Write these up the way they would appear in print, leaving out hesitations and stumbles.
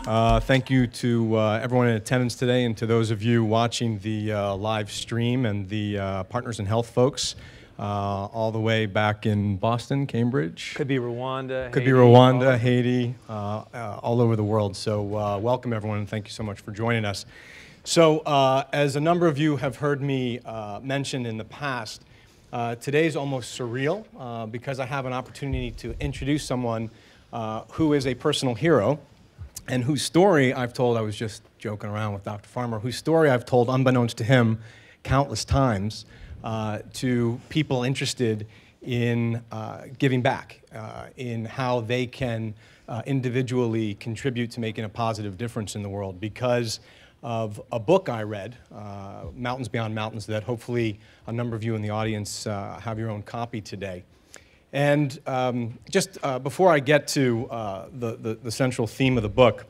Thank you to everyone in attendance today and to those of you watching the live stream and the Partners in Health folks all the way back in Boston, Cambridge. Could be Rwanda, Could Haiti, be Rwanda, Haiti, all over the world. So welcome everyone and thank you so much for joining us. So as a number of you have heard me mention in the past, today's almost surreal because I have an opportunity to introduce someone who is a personal hero and whose story I've told, I was just joking around with Dr. Farmer, whose story I've told unbeknownst to him countless times to people interested in giving back, in how they can individually contribute to making a positive difference in the world because of a book I read, Mountains Beyond Mountains, that hopefully a number of you in the audience have your own copy today. And just before I get to the central theme of the book,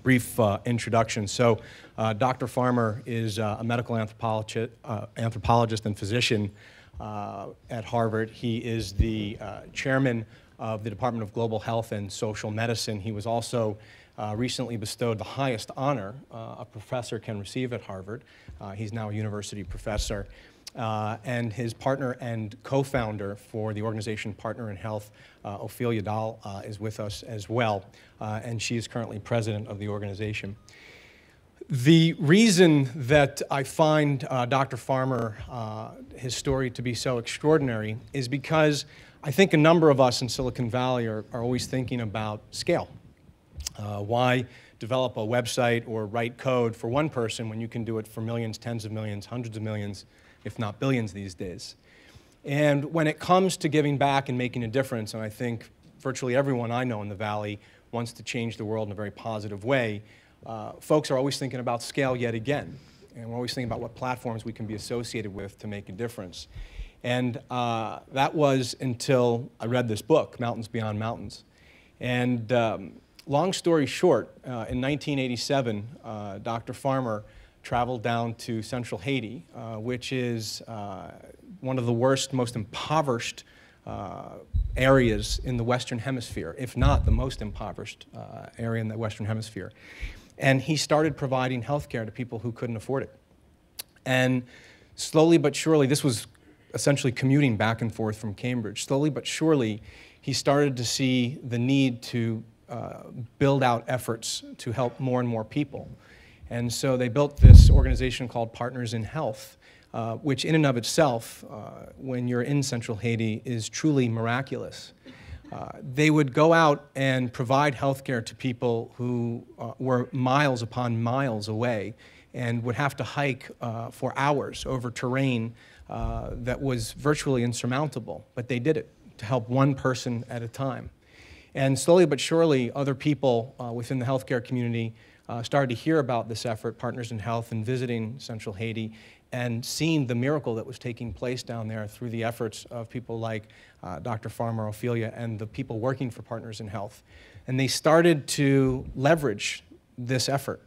brief introduction. So Dr. Farmer is a medical anthropologist and physician at Harvard. He is the chairman of the Department of Global Health and Social Medicine. He was also recently bestowed the highest honor a professor can receive at Harvard. He's now a university professor. And his partner and co-founder for the organization Partner in Health, Ophelia Dahl, is with us as well, and she is currently president of the organization. The reason that I find Dr. Farmer, his story to be so extraordinary is because I think a number of us in Silicon Valley are always thinking about scale. Why develop a website or write code for one person when you can do it for millions, tens of millions, hundreds of millions, if not billions these days. And when it comes to giving back and making a difference, and I think virtually everyone I know in the Valley wants to change the world in a very positive way, folks are always thinking about scale yet again. And we're always thinking about what platforms we can be associated with to make a difference. And that was until I read this book, Mountains Beyond Mountains. And long story short, in 1987, Dr. Farmer traveled down to central Haiti, which is one of the worst, most impoverished areas in the Western Hemisphere, if not the most impoverished area in the Western Hemisphere. And he started providing health care to people who couldn't afford it. And slowly but surely, this was essentially commuting back and forth from Cambridge, slowly but surely, he started to see the need to build out efforts to help more and more people. And so they built this organization called Partners in Health, which in and of itself, when you're in central Haiti, is truly miraculous. They would go out and provide health care to people who were miles upon miles away and would have to hike for hours over terrain that was virtually insurmountable. But they did it to help one person at a time. And slowly but surely, other people within the healthcare community started to hear about this effort, Partners in Health, and visiting central Haiti and seeing the miracle that was taking place down there through the efforts of people like Dr. Farmer, Ophelia, and the people working for Partners in Health. And they started to leverage this effort,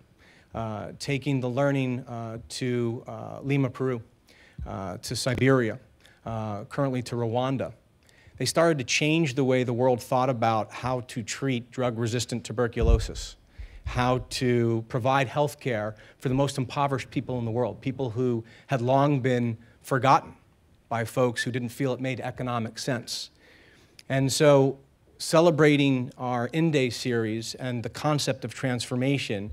taking the learning to Lima, Peru, to Siberia, currently to Rwanda. They started to change the way the world thought about how to treat drug-resistant tuberculosis, how to provide health care for the most impoverished people in the world, people who had long been forgotten by folks who didn't feel it made economic sense. And so celebrating our In-Day series and the concept of transformation,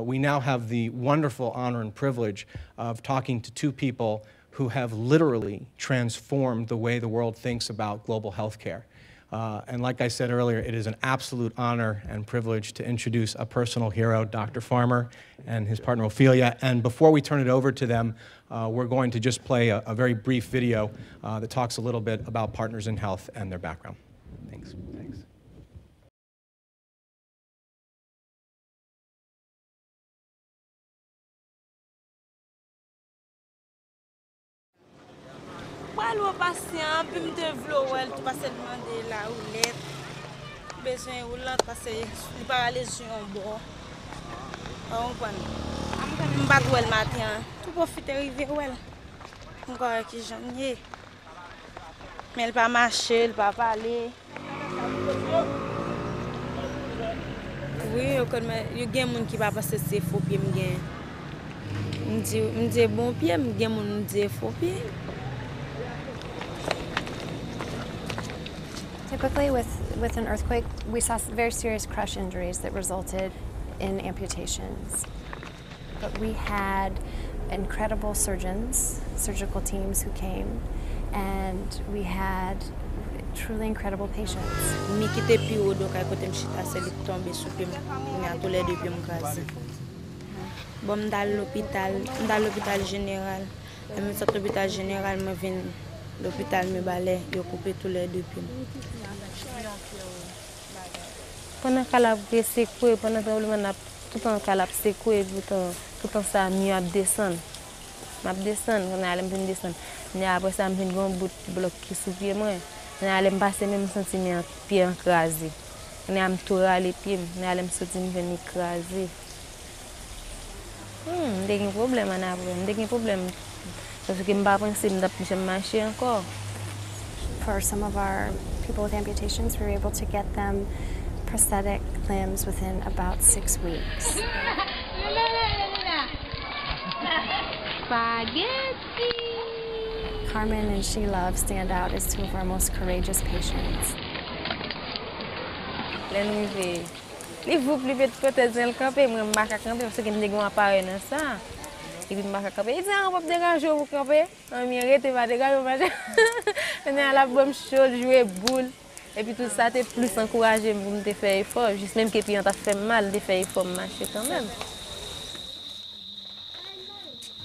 we now have the wonderful honor and privilege of talking to two people who have literally transformed the way the world thinks about global health care. And like I said earlier, it is an absolute honor and privilege to introduce a personal hero, Dr. Farmer, and his partner, Ophelia. And before we turn it over to them, we're going to just play a very brief video that talks a little bit about Partners in Health and their background. Thanks. Thanks. Allo patient, puis me devlo elle tu passer demander la roulette. Besoin roulette parce que il pas lésion bon. On comprend. Me battre le matin. Tout profiter arriver elle. Encore qui j'aime. Mais elle pas marcher, elle pas parler. Oui, yo gen moun ki pa pase se faux pied m'gen. M'di bon pied, m'gen moun m'di faux pied. Typically with an earthquake, we saw very serious crush injuries that resulted in amputations. But we had incredible surgeons, surgical teams who came, and we had truly incredible patients. Mi kite pi ou do kay kote m'chita se li tombe sou pi m'ya tou le deux pi m'kaze. Bon m'dal l'hôpital général. M'en sort l'hôpital général, me vin l'hôpital me balè, yo coupe tous les deux pi. Pendant qu'elle a secoué, pendant que le monde tout en qu'elle a secoué, tout en ça mieux à descendre. M'a descendre, on allait me descendre. Mais après ça, me vinn un bout bloc qui sous pied moi. On allait me passer même sentiment pied écrasé. On allait me tourer les pieds, on allait me sortir me venir écraser. Des problèmes en après, des problèmes parce que m'pas penser me marcher encore. For some of our people with amputations, we were able to get them prosthetic limbs within about 6 weeks. Spaghetti! Carmen and She Love stand out as two of our most courageous patients. L'ennui, il faut plus vite peut-être le camper, moi je marche à camper parce que je n'ai pas appareil dans ça. Et puis je marche à camper. Il dit on va déranger pour camper. On m'y arrête pas déranger. On est à la bombe chaude, jouer boule. Et puis tout ça, t'es plus encouragé pour me faire effort. Juste même que puis on t'a fait mal, de faire effort marcher quand même.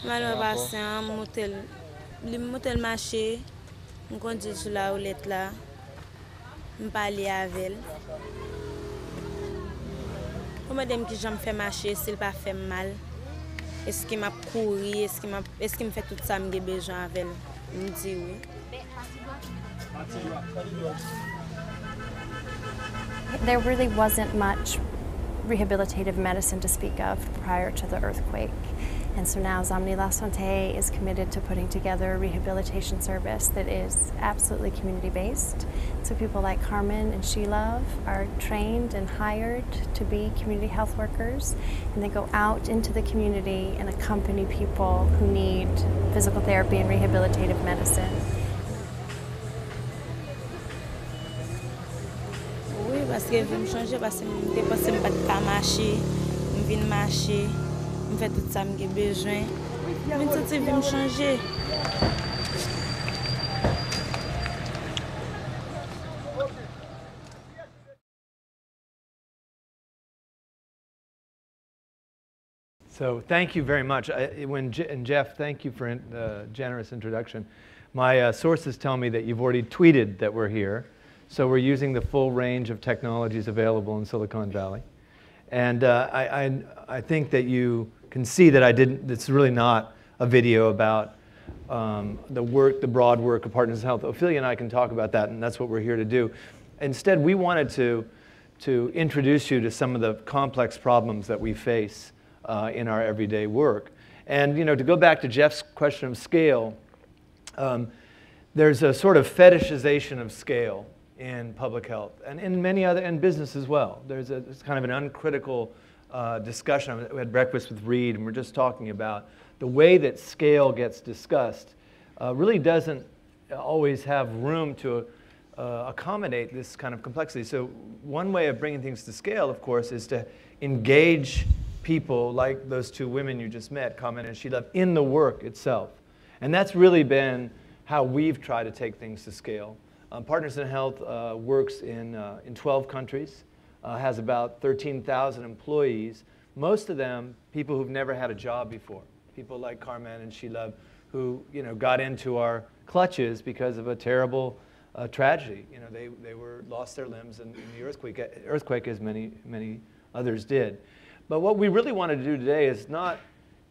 Malheureusement, patient, motel marché, je conduis sur la roulette là, je parle avec elle. Pour madame qui j'aime faire marcher, s'il pas fait mal, est-ce qu'il m'a couru, est-ce qu'il me fait tout ça, j'ai besoin avec elle? Je me dis oui. There really wasn't much rehabilitative medicine to speak of prior to the earthquake. And so now Zamni La Santé is committed to putting together a rehabilitation service that is absolutely community-based. So people like Carmen and She Love are trained and hired to be community health workers, and they go out into the community and accompany people who need physical therapy and rehabilitative medicine. Oui, parce que je veux me changer, parce que je pense que je ne peux pas marcher, je viens marcher. Je fais tout ça que j'ai besoin. Je veux me changer. So thank you very much. And Jeff, thank you for the generous introduction. My sources tell me that you've already tweeted that we're here. So we're using the full range of technologies available in Silicon Valley. And I think that you can see that it's really not a video about the broad work of Partners in Health. Ophelia and I can talk about that, and that's what we're here to do. Instead, we wanted to introduce you to some of the complex problems that we face in our everyday work. And to go back to Jeff's question of scale, there's a sort of fetishization of scale in public health, and in many other, in business as well. It's kind of an uncritical discussion. We had breakfast with Reed, and we're just talking about the way that scale gets discussed really doesn't always have room to accommodate this kind of complexity. So one way of bringing things to scale, of course, is to engage people like those two women you just met, Carmen and She Love, in the work itself. And that's really been how we've tried to take things to scale. Partners in Health works in 12 countries, has about 13,000 employees, most of them people who've never had a job before, people like Carmen and She Love, who got into our clutches because of a terrible tragedy. They lost their limbs in the earthquake as many others did. But what we really wanted to do today is not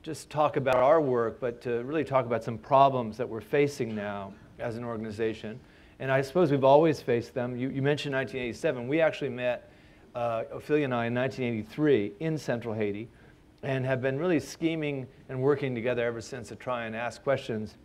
just talk about our work, but to really talk about some problems that we're facing now as an organization. And I suppose we've always faced them. You mentioned 1987. We actually met, Ophelia and I, in 1983 in Central Haiti, and have been really scheming and working together ever since to try and ask questions.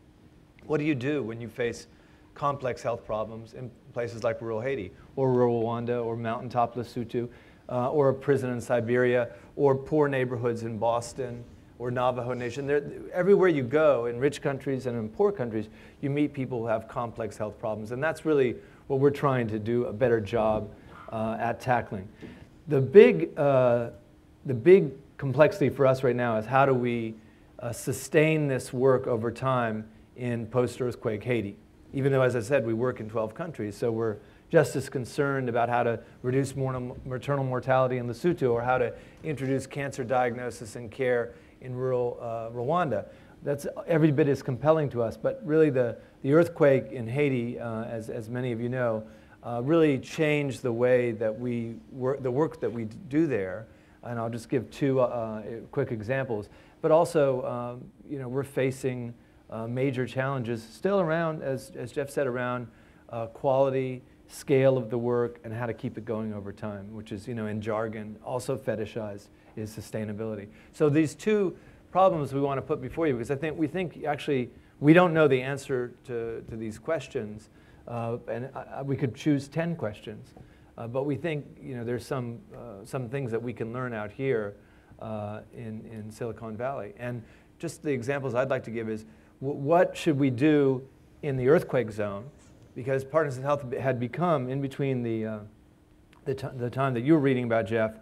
What do you do when you face complex health problems in places like rural Haiti, or rural Rwanda, or mountaintop Lesotho? or a prison in Siberia, or poor neighborhoods in Boston, or Navajo Nation. Everywhere you go, in rich countries and in poor countries, you meet people who have complex health problems. And that's really what we're trying to do a better job at tackling. The big complexity for us right now is how do we sustain this work over time in post-earthquake Haiti. Even though, as I said, we work in 12 countries, so we're just as concerned about how to reduce maternal mortality in Lesotho or how to introduce cancer diagnosis and care in rural Rwanda. That's every bit as compelling to us, but really the earthquake in Haiti, as many of you know, really changed the way that we work, the work that we do there. And I'll just give two quick examples. But also, we're facing major challenges still around, as Jeff said, around quality, scale of the work, and how to keep it going over time, which is, in jargon, also fetishized, is sustainability. So these two problems we want to put before you, because we think actually we don't know the answer to these questions, and we could choose 10 questions. But we think there's some things that we can learn out here in Silicon Valley. And just the examples I'd like to give is what should we do in the earthquake zone? Because Partners in Health had become, in between the time that you were reading about, Jeff,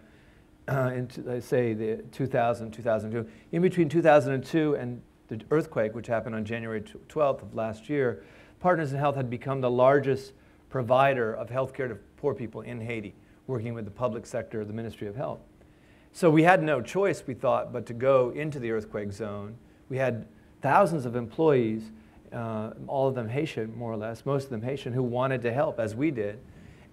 let's say the 2000, 2002, in between 2002 and the earthquake, which happened on January 12th of last year, Partners in Health had become the largest provider of health care to poor people in Haiti, working with the public sector, the Ministry of Health. So we had no choice, we thought, but to go into the earthquake zone. We had thousands of employees, all of them Haitian, more or less, most of them Haitian, who wanted to help, as we did.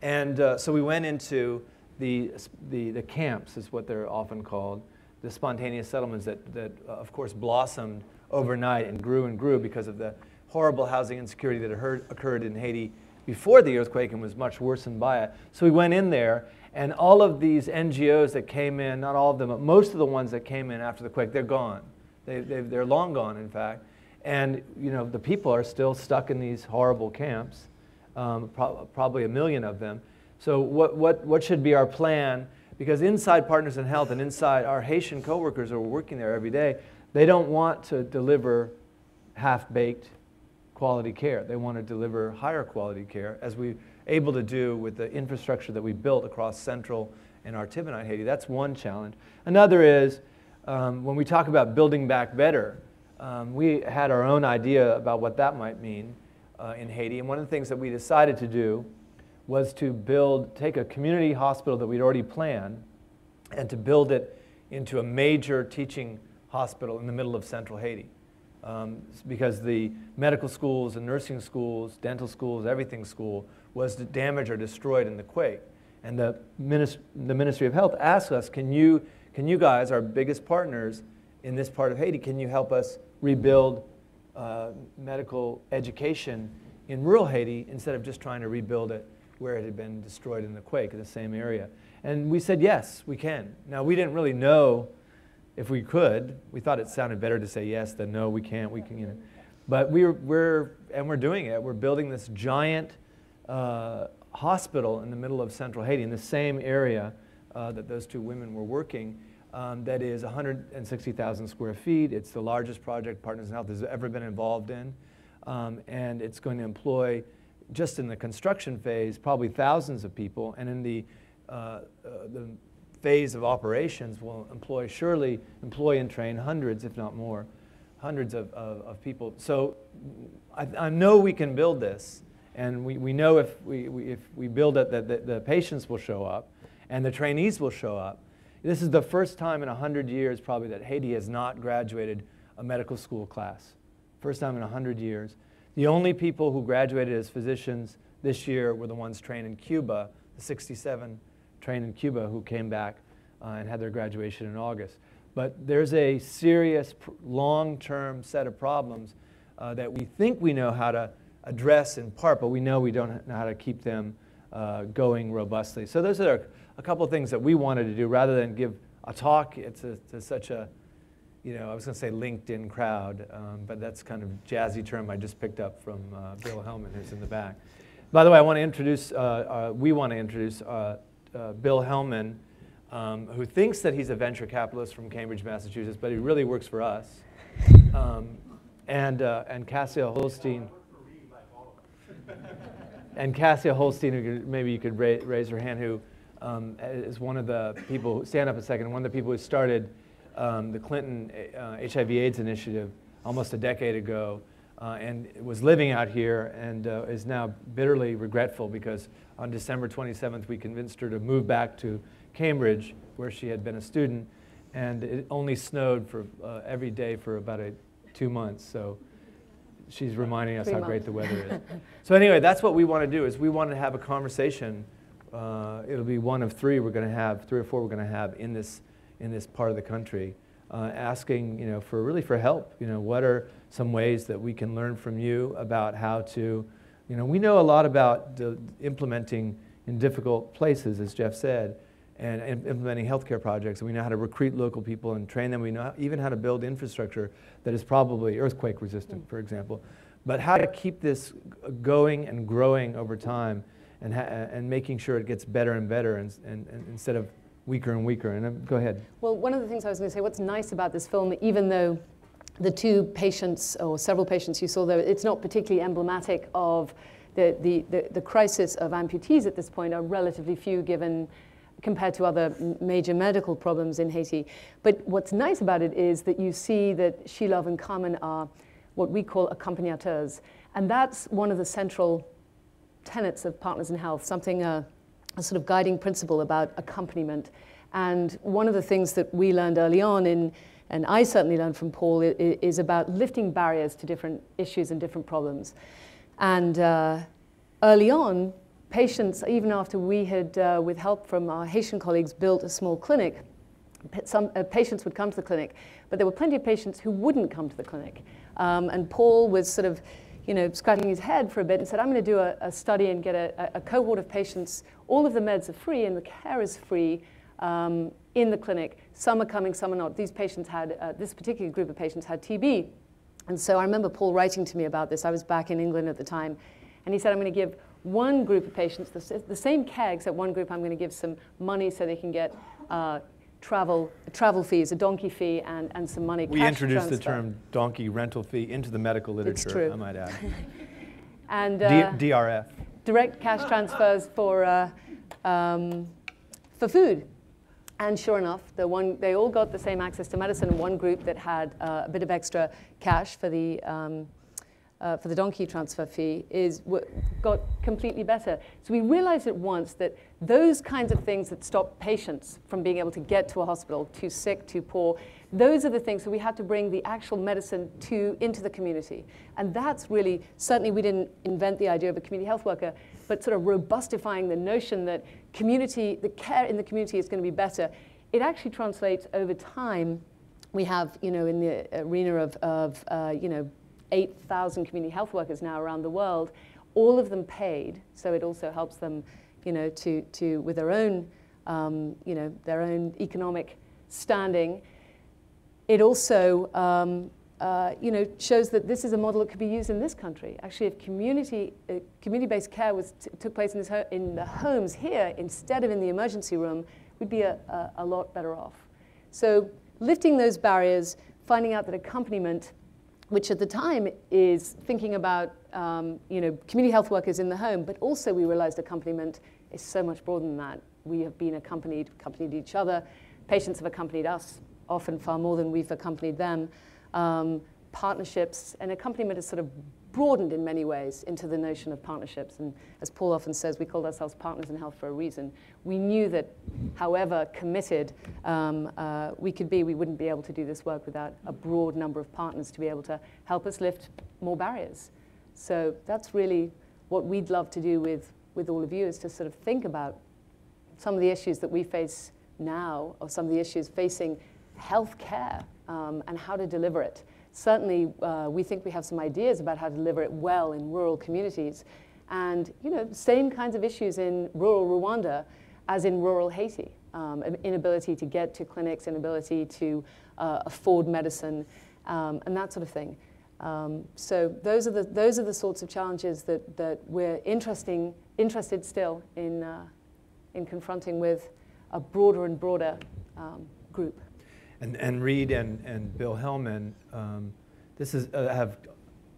And so we went into the camps, is what they're often called, the spontaneous settlements that of course, blossomed overnight and grew because of the horrible housing insecurity that occurred in Haiti before the earthquake and was much worsened by it. So we went in there, and all of these NGOs that came in, not all of them, but most of the ones that came in after the quake, they're gone. They're long gone, in fact. And the people are still stuck in these horrible camps, probably 1 million of them. So what should be our plan? Because inside Partners in Health and inside our Haitian coworkers who are working there every day, they don't want to deliver half-baked quality care. They want to deliver higher quality care, as we're able to do with the infrastructure that we built across central and Artibonite Haiti. That's one challenge. Another is, when we talk about building back better, we had our own idea about what that might mean in Haiti. And one of the things that we decided to do was to take a community hospital that we'd already planned and to build it into a major teaching hospital in the middle of central Haiti. Because the medical schools and nursing schools, dental schools, everything school was damaged or destroyed in the quake. And the Ministry of Health asked us, can you guys, our biggest partners in this part of Haiti, can you help us rebuild medical education in rural Haiti instead of just trying to rebuild it where it had been destroyed in the quake in the same area? And we said, yes, we can. Now, we didn't really know if we could. We thought it sounded better to say yes than no, we can't, we can, But we're doing it. We're building this giant hospital in the middle of central Haiti in the same area that those two women were working. That is 160,000 square feet. It's the largest project Partners in Health has ever been involved in. And it's going to employ, just in the construction phase, probably thousands of people. And in the phase of operations will surely employ and train hundreds, if not more, hundreds of people. So I know we can build this. And we know if we build it that the patients will show up and the trainees will show up. This is the first time in 100 years probably that Haiti has not graduated a medical school class. First time in 100 years. The only people who graduated as physicians this year were the ones trained in Cuba, the 67 trained in Cuba who came back and had their graduation in August. But there's a serious long-term set of problems that we think we know how to address in part, but we know we don't know how to keep them going robustly. So those are a couple of things that we wanted to do rather than give a talk to such a, I was going to say LinkedIn crowd, but that's kind of a jazzy term I just picked up from Bill Hellman, who's in the back. By the way, we want to introduce Bill Hellman, who thinks that he's a venture capitalist from Cambridge, Massachusetts, but he really works for us. And Cassia Holstein. And Cassia Holstein, who maybe you could raise her hand, who is one of the people, stand up a second, one of the people who started the Clinton HIV/AIDS initiative almost a decade ago, and was living out here and is now bitterly regretful because on December 27th we convinced her to move back to Cambridge, where she had been a student, and it only snowed for every day for about 2 months. So she's reminding us how great the weather is. So anyway, that's what we want to do, is we want to have a conversation. It'll be one of 3 we're going to have, 3 or 4 we're going to have in this part of the country, asking, for help. What are some ways that we can learn from you about how to, we know a lot about implementing in difficult places, as Jeff said, and implementing healthcare projects. And we know how to recruit local people and train them. We know even how to build infrastructure that is probably earthquake resistant, for example. But how to keep this going and growing over time, and making sure it gets better and better, and instead of weaker and weaker. And go ahead. Well, one of the things I was going to say, what's nice about this film, even though the 2 patients or several patients you saw there, it's not particularly emblematic of the crisis of amputees at this point, are relatively few given compared to other major medical problems in Haiti. But what's nice about it is that you see that She-Love and Carmen are what we call accompagnateurs. And that's one of the central tenets of Partners in Health, something, a sort of guiding principle about accompaniment. And one of the things that we learned early on, and I certainly learned from Paul, is about lifting barriers to different issues and different problems. And early on, patients, even after we had, with help from our Haitian colleagues, built a small clinic, some patients would come to the clinic, but there were plenty of patients who wouldn't come to the clinic. And Paul was sort of, scratching his head for a bit and said, I'm going to do a study and get a cohort of patients. All of the meds are free and the care is free in the clinic. Some are coming, some are not. These patients had, this particular group of patients had TB. And so I remember Paul writing to me about this. I was back in England at the time. And he said, I'm going to give one group of patients the same care, except one group I'm going to give some money so they can get travel fees, a donkey fee, and some money. We introduced the term donkey rental fee into the medical literature, it's true. I might add. And DRF. Direct cash transfers for food. And sure enough, they all got the same access to medicine, and one group that had a bit of extra cash for the donkey transfer fee got completely better. So we realized at once that those kinds of things that stop patients from being able to get to a hospital, too sick, too poor, those are the things that we had to bring the actual medicine into the community. And that's really, certainly we didn't invent the idea of a community health worker, but sort of robustifying the notion that the care in the community is going to be better. It actually translates over time. We have, in the arena of 8,000 community health workers now around the world, all of them paid. So it also helps them, with their own, their own economic standing. It also, shows that this is a model that could be used in this country. Actually, if community-based care took place in the homes here instead of in the emergency room, we'd be a lot better off. So lifting those barriers, finding out that accompaniment, which at the time is thinking about community health workers in the home, but also we realized accompaniment is so much broader than that. We have been accompanied each other. Patients have accompanied us, often far more than we've accompanied them. Partnerships, and accompaniment is sort of broadened in many ways into the notion of partnerships. And as Paul often says, we called ourselves Partners in Health for a reason. We knew that however committed we could be, we wouldn't be able to do this work without a broad number of partners to be able to help us lift more barriers. So that's really what we'd love to do with all of you, is to sort of think about some of the issues that we face now, or some of the issues facing healthcare and how to deliver it. Certainly, we think we have some ideas about how to deliver it well in rural communities. And, same kinds of issues in rural Rwanda as in rural Haiti. Inability to get to clinics, inability to afford medicine, and that sort of thing. So those are the sorts of challenges that we're interested still in confronting with a broader and broader group. And Reed and Bill Hellman, this is have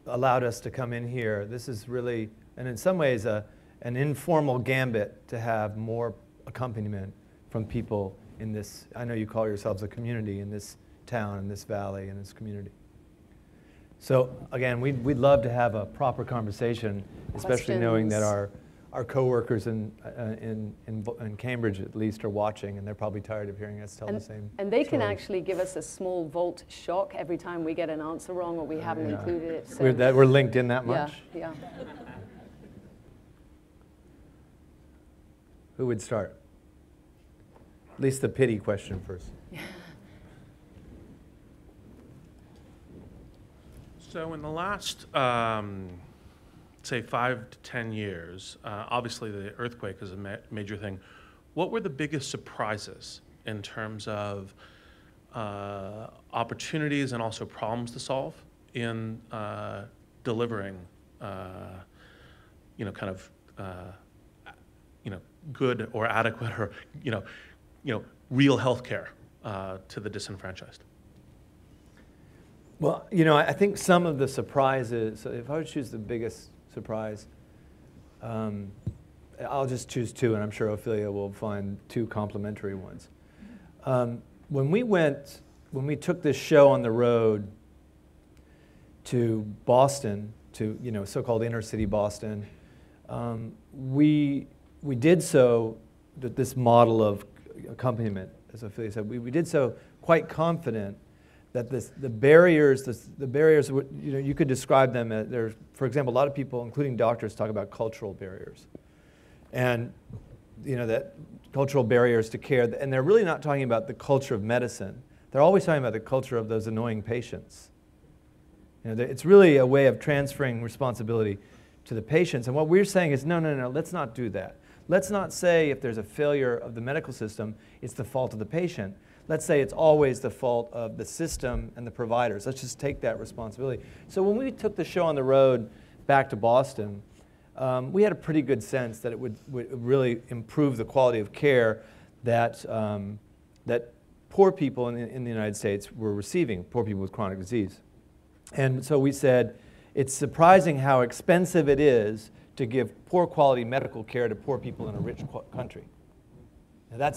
allowed us to come in here. This is really, and in some ways, an informal gambit to have more accompaniment from people in this. I know you call yourselves a community in this town, in this valley, in this community. So again, we'd love to have a proper conversation, especially knowing that our coworkers in Cambridge at least are watching, and they're probably tired of hearing us tell the same. And they can stories. actually give us a small volt shock every time we get an answer wrong or we haven't included it. So We're linked in that much? Yeah. Who would start? At least the pity question first. So in the last, say, 5 to 10 years, obviously the earthquake is a major thing. What were the biggest surprises in terms of opportunities and also problems to solve in delivering, good or adequate or real health care to the disenfranchised? Well, I think some of the surprises, if I would choose the biggest surprise, I'll just choose two, and I'm sure Ophelia will find two complementary ones. When we took this show on the road to Boston, to so-called inner city Boston, we did so that this model of accompaniment, as Ophelia said, we did so quite confident that the barriers, you could describe them as, for example, a lot of people, including doctors, talk about cultural barriers. And, that cultural barriers to care, and they're really not talking about the culture of medicine. They're always talking about the culture of those annoying patients. It's really a way of transferring responsibility to the patients. And what we're saying is, no, let's not do that. Let's not say if there's a failure of the medical system, it's the fault of the patient. Let's say it's always the fault of the system and the providers. Let's just take that responsibility. So when we took the show on the road back to Boston, we had a pretty good sense that it would really improve the quality of care that poor people in the United States were receiving, poor people with chronic disease. And so we said, it's surprising how expensive it is to give poor quality medical care to poor people in a rich country. Now that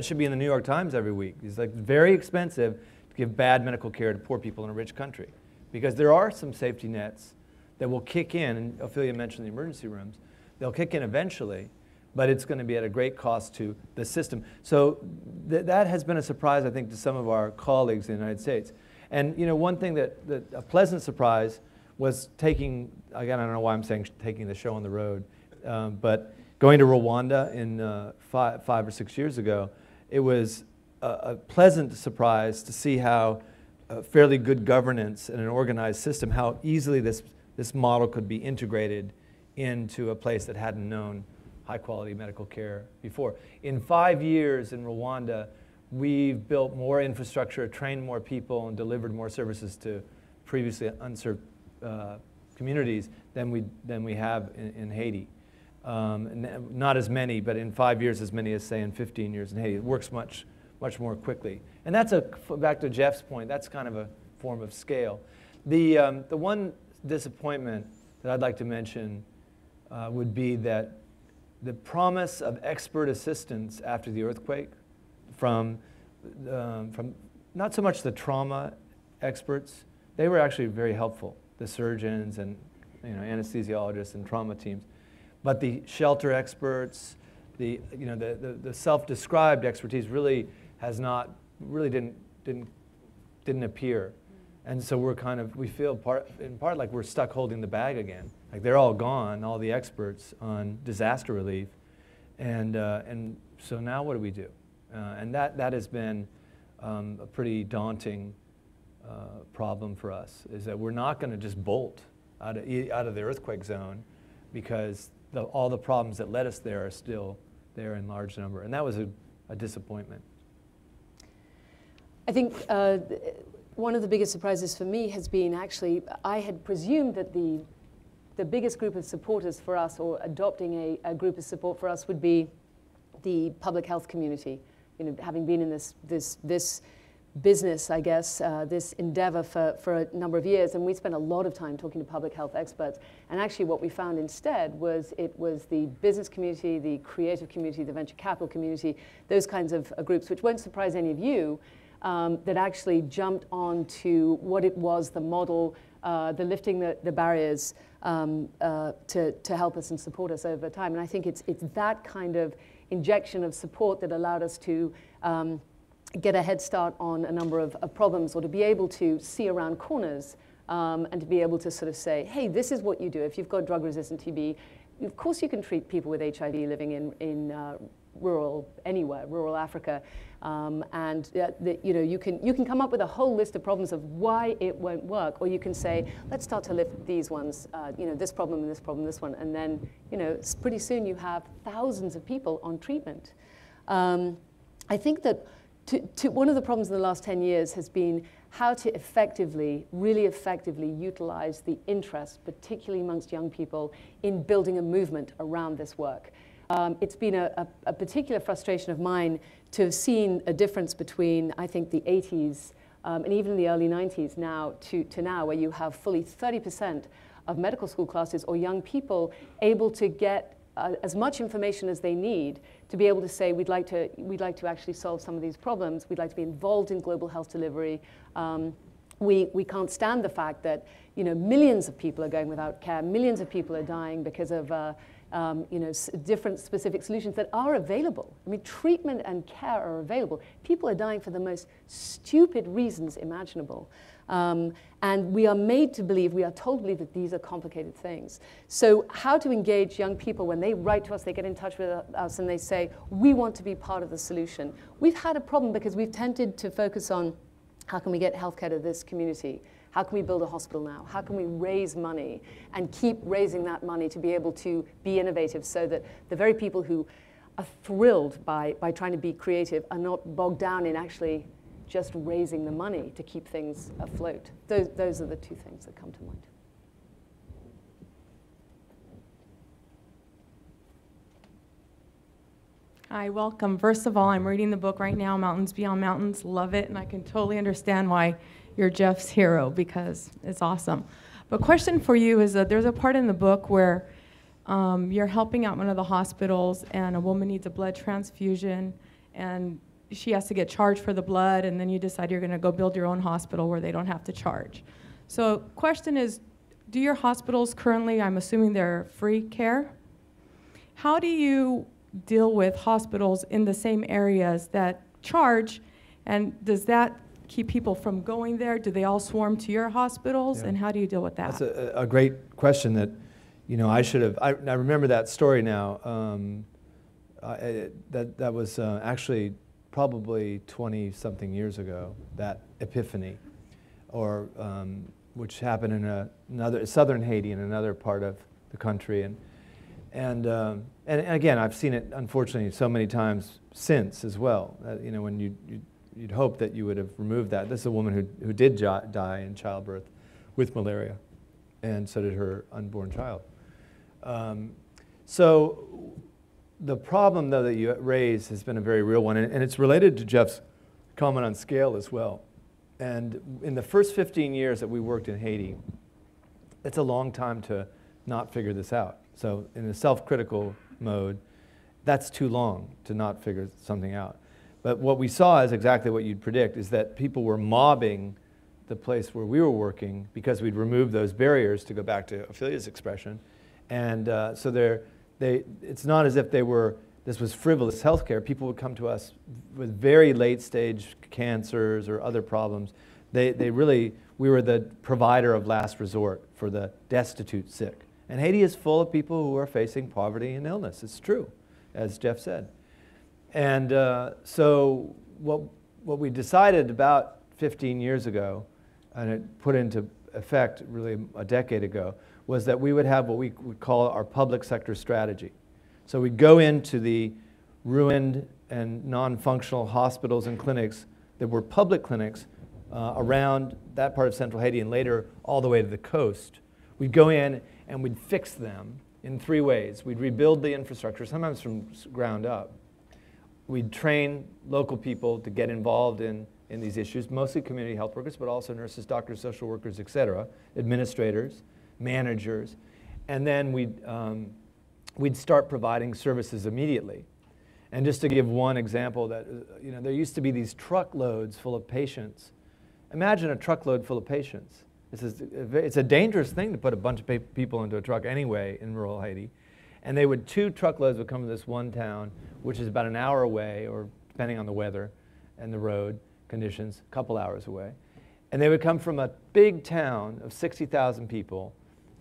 should be in the New York Times every week. It's like very expensive to give bad medical care to poor people in a rich country. Because there are some safety nets that will kick in, and Ophelia mentioned the emergency rooms, they'll kick in eventually, but it's going to be at a great cost to the system. So that has been a surprise, I think, to some of our colleagues in the United States. And one thing that a pleasant surprise was taking, again, I don't know why I'm saying taking the show on the road, but going to Rwanda in 5 or 6 years ago, it was a pleasant surprise to see how fairly good governance and an organized system, how easily this model could be integrated into a place that hadn't known high quality medical care before. In 5 years in Rwanda, we've built more infrastructure, trained more people, and delivered more services to previously unserved communities than we have in Haiti. Not as many, but in 5 years as many as, say, in 15 years in Haiti. It works much more quickly. And that's back to Jeff's point, that's kind of a form of scale. The one disappointment that I'd like to mention would be that the promise of expert assistance after the earthquake from not so much the trauma experts, they were actually very helpful, the surgeons and anesthesiologists and trauma teams, but the shelter experts, the self-described expertise really didn't appear. And so we feel in part like we're stuck holding the bag again. Like they're all gone, all the experts on disaster relief. And so now what do we do? And that has been a pretty daunting problem for us, is that we're not going to just bolt out of the earthquake zone because all the problems that led us there are still there in large number. And that was a disappointment. I think one of the biggest surprises for me has been actually, I had presumed that the biggest group of supporters for us, or adopting a group of support for us, would be the public health community. You know, having been in this business, I guess, this endeavor for a number of years, and we spent a lot of time talking to public health experts. And actually what we found instead was it was the business community, the creative community, the venture capital community, those kinds of groups, which won't surprise any of you, that actually jumped on to what it was, the model, the lifting the barriers to help us and support us over time. And I think it's that kind of injection of support that allowed us to get a head start on a number of problems, or to be able to see around corners and to be able to sort of say, hey, this is what you do. If you've got drug-resistant TB, of course you can treat people with HIV living in rural Africa. You know, you can come up with a whole list of problems of why it won't work, or you can say, let's start to lift these ones, you know, this problem and this problem, this one, and then, you know, pretty soon you have thousands of people on treatment. I think that one of the problems in the last 10 years has been how to really effectively utilize the interest, particularly amongst young people, in building a movement around this work. It's been a particular frustration of mine to have seen a difference between, I think, the 80s and even the early 90s now to now, where you have fully 30% of medical school classes or young people able to get as much information as they need to be able to say, we'd like to actually solve some of these problems. We'd like to be involved in global health delivery. We can't stand the fact that, you know, millions of people are going without care. Millions of people are dying because of you know, different specific solutions that are available. I mean, treatment and care are available. People are dying for the most stupid reasons imaginable. And we are made to believe, we are told to believe that these are complicated things. So how to engage young people when they write to us, they get in touch with us and they say, we want to be part of the solution. We've had a problem because we've tended to focus on how can we get healthcare to this community? How can we build a hospital now? How can we raise money and keep raising that money to be able to be innovative so that the very people who are thrilled by trying to be creative are not bogged down in actually just raising the money to keep things afloat. Those are the two things that come to mind. Hi, welcome. First of all, I'm reading the book right now, Mountains Beyond Mountains. Love it, and I can totally understand why you're Jeff's hero, because it's awesome. But question for you is that there's a part in the book where you're helping out one of the hospitals, and a woman needs a blood transfusion, and she has to get charged for the blood, and then you decide you're going to go build your own hospital where they don't have to charge. So question is, do your hospitals currently, I'm assuming they're free care? How do you deal with hospitals in the same areas that charge, and does that keep people from going there? Do they all swarm to your hospitals, and how do you deal with that? That's a great question that, you know, I should have, I remember that story now. That was actually probably 20-something years ago, that epiphany, or which happened in another southern Haiti, in another part of the country, and again, I've seen it unfortunately so many times since as well. You know, when you'd hope that you would have removed that. This is a woman who did die in childbirth with malaria, and so did her unborn child. So the problem, though, that you raise has been a very real one, and it's related to Jeff's comment on scale as well. And in the first 15 years that we worked in Haiti, it's a long time to not figure this out. So in a self-critical mode, that's too long to not figure something out. But what we saw is exactly what you'd predict, is that people were mobbing the place where we were working because we'd removed those barriers, to go back to Ophelia's expression. And so it's not as if this was frivolous healthcare. People would come to us with very late stage cancers or other problems. We were the provider of last resort for the destitute sick. And Haiti is full of people who are facing poverty and illness. It's true, as Jeff said. And so what we decided about 15 years ago, and it put into effect really a decade ago, was that we would have what we would call our public sector strategy. So we'd go into the ruined and non-functional hospitals and clinics that were public clinics around that part of central Haiti, and later all the way to the coast. We'd go in and we'd fix them in 3 ways. We'd rebuild the infrastructure, sometimes from ground up. we'd train local people to get involved in these issues, mostly community health workers, but also nurses, doctors, social workers, et cetera, administrators, managers. And then we'd start providing services immediately. And just to give one example, that there used to be these truckloads full of patients. Imagine a truckload full of patients. It's a dangerous thing to put a bunch of people into a truck anyway in rural Haiti. And two truckloads would come to this one town, which is about an hour away, or depending on the weather and the road conditions, a couple hours away. And they would come from a big town of 60,000 people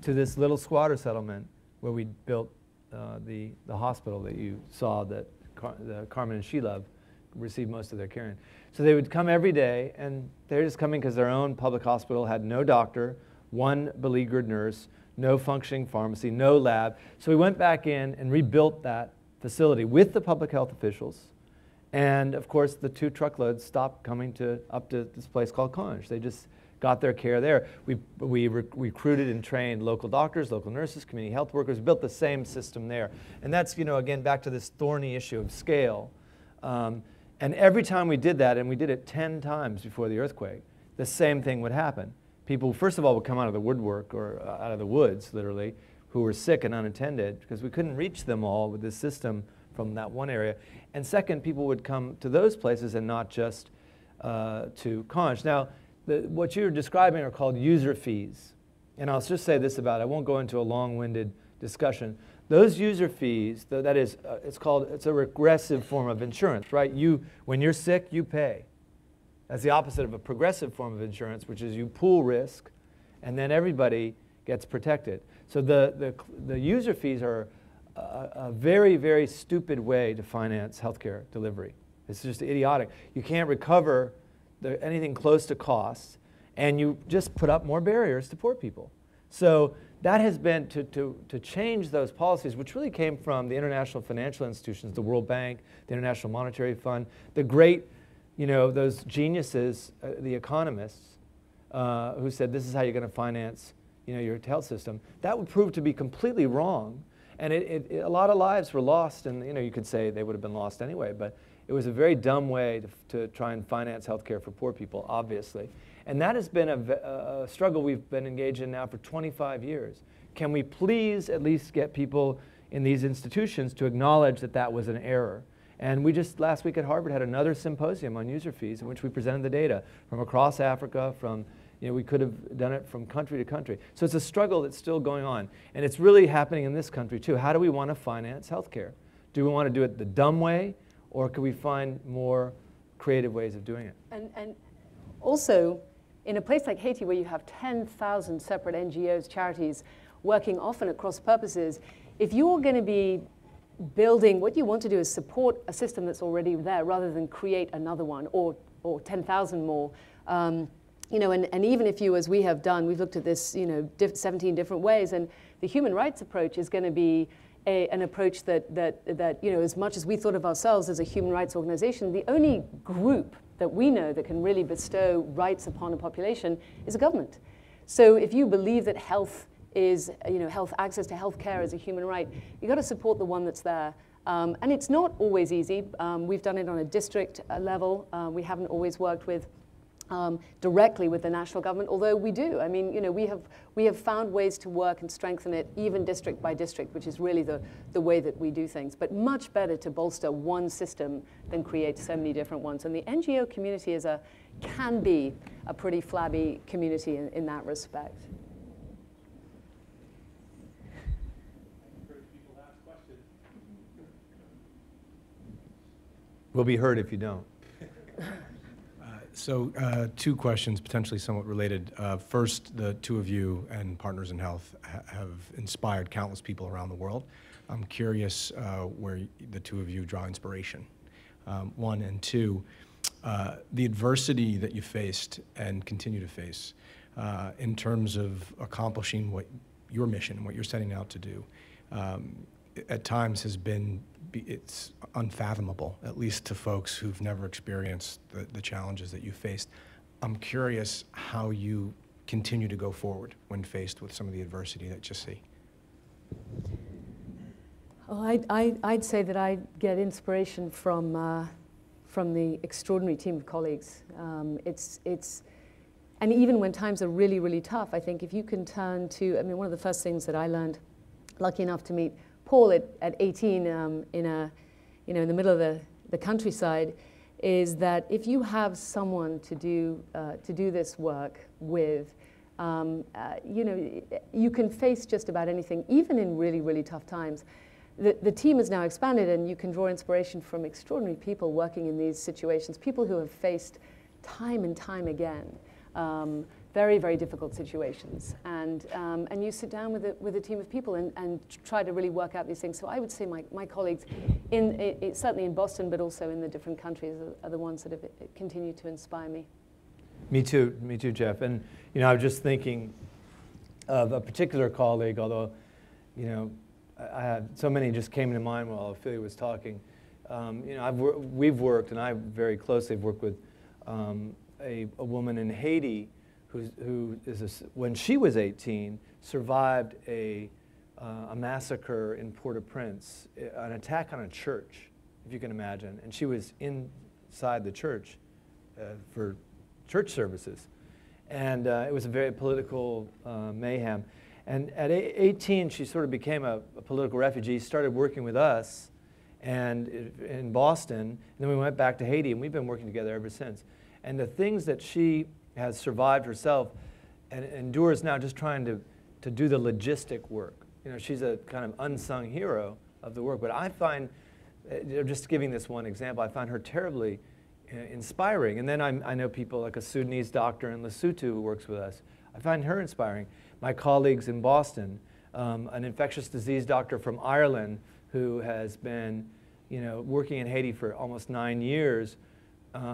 to this little squatter settlement where we built the hospital that you saw that the Carmen and Sheila received most of their care in. So they would come every day, and they're just coming because their own public hospital had no doctor, one beleaguered nurse, no functioning pharmacy, no lab. So we went back in and rebuilt that facility with the public health officials. And of course, the 2 truckloads stopped coming up to this place called Conge. They just got their care there. We recruited and trained local doctors, local nurses, community health workers, built the same system there. And that's, again, back to this thorny issue of scale. And every time we did that, and we did it 10 times before the earthquake, the same thing would happen. People, first of all, would come out of the woodwork, or out of the woods, literally, who were sick and unattended, because we couldn't reach them all with this system from that one area. And second, people would come to those places and not just to Conge. Now, what you're describing are called user fees. And I'll just say this about it. I won't go into a long-winded discussion. Those user fees, that is, it's a regressive form of insurance, right? When you're sick, you pay. That's the opposite of a progressive form of insurance, which is you pool risk, and then everybody gets protected. So the user fees are a very, very stupid way to finance healthcare delivery. It's just idiotic. You can't recover anything close to costs, and you just put up more barriers to poor people. So that has been to change those policies, which really came from the international financial institutions, the World Bank, the International Monetary Fund, the great, those geniuses, the economists, who said this is how you're going to finance, your health system. That would prove to be completely wrong, and a lot of lives were lost, and you could say they would have been lost anyway, but it was a very dumb way to try and finance healthcare for poor people, obviously. And that has been a struggle we've been engaged in now for 25 years. Can we please at least get people in these institutions to acknowledge that that was an error? And we just last week at Harvard had another symposium on user fees in which we presented the data from across Africa, we could have done it from country to country. So it's a struggle that's still going on. And it's really happening in this country too. How do we want to finance healthcare? Do we want to do it the dumb way, or could we find more creative ways of doing it? And also, in a place like Haiti, where you have 10,000 separate NGOs, charities, working often at cross purposes, if you're going to be building, what you want to do is support a system that's already there rather than create another one or 10,000 more. And even if you, as we have done, we've looked at this, 17 different ways, and the human rights approach is going to be an approach that as much as we thought of ourselves as a human rights organization, the only group that we know that can really bestow rights upon a population is a government. So if you believe that health is, access to health care is a human right, you've got to support the one that's there. And it's not always easy. We've done it on a district level. We haven't always worked directly with the national government, although we do. I mean, we have found ways to work and strengthen it, even district by district, which is really the way that we do things. But much better to bolster one system than create so many different ones. And the NGO community can be a pretty flabby community in that respect. We'll be heard if you don't. So 2 questions, potentially somewhat related. First, the 2 of you and Partners in Health have inspired countless people around the world. I'm curious where the 2 of you draw inspiration. 1, and 2, the adversity that you faced and continue to face in terms of accomplishing what your mission, what you're setting out to do, at times has been, it's unfathomable, at least to folks who've never experienced the challenges that you faced. I'm curious how you continue to go forward when faced with some of the adversity that you see. Oh, I'd say that I get inspiration from the extraordinary team of colleagues. And even when times are really, really tough, I think if you can turn to, I mean, one of the first things that I learned, lucky enough to meet Paul at 18 in the middle of the countryside, is that if you have someone to do this work with, you can face just about anything, even in really, really tough times. The team has now expanded, and you can draw inspiration from extraordinary people working in these situations, people who have faced time and time again very, very difficult situations. And you sit down with a team of people and try to really work out these things. So I would say my colleagues, certainly in Boston, but also in the different countries, are the ones that have continued to inspire me. Me too, Jeff. And I was just thinking of a particular colleague, although I had so many just came to mind while Ophelia was talking. We've worked, and I very closely have worked with a woman in Haiti who when she was 18, survived a massacre in Port-au-Prince, an attack on a church, if you can imagine. And she was inside the church for church services. And it was a very political mayhem. And at 18, she sort of became a political refugee, started working with us and in Boston, and then we went back to Haiti, and we've been working together ever since. And the things that she has survived herself and endures now, just trying to do the logistic work. She's a kind of unsung hero of the work. But I find, just giving this one example, I find her terribly inspiring. And then I know people like a Sudanese doctor in Lesotho who works with us. I find her inspiring. My colleagues in Boston, an infectious disease doctor from Ireland who has been working in Haiti for almost 9 years,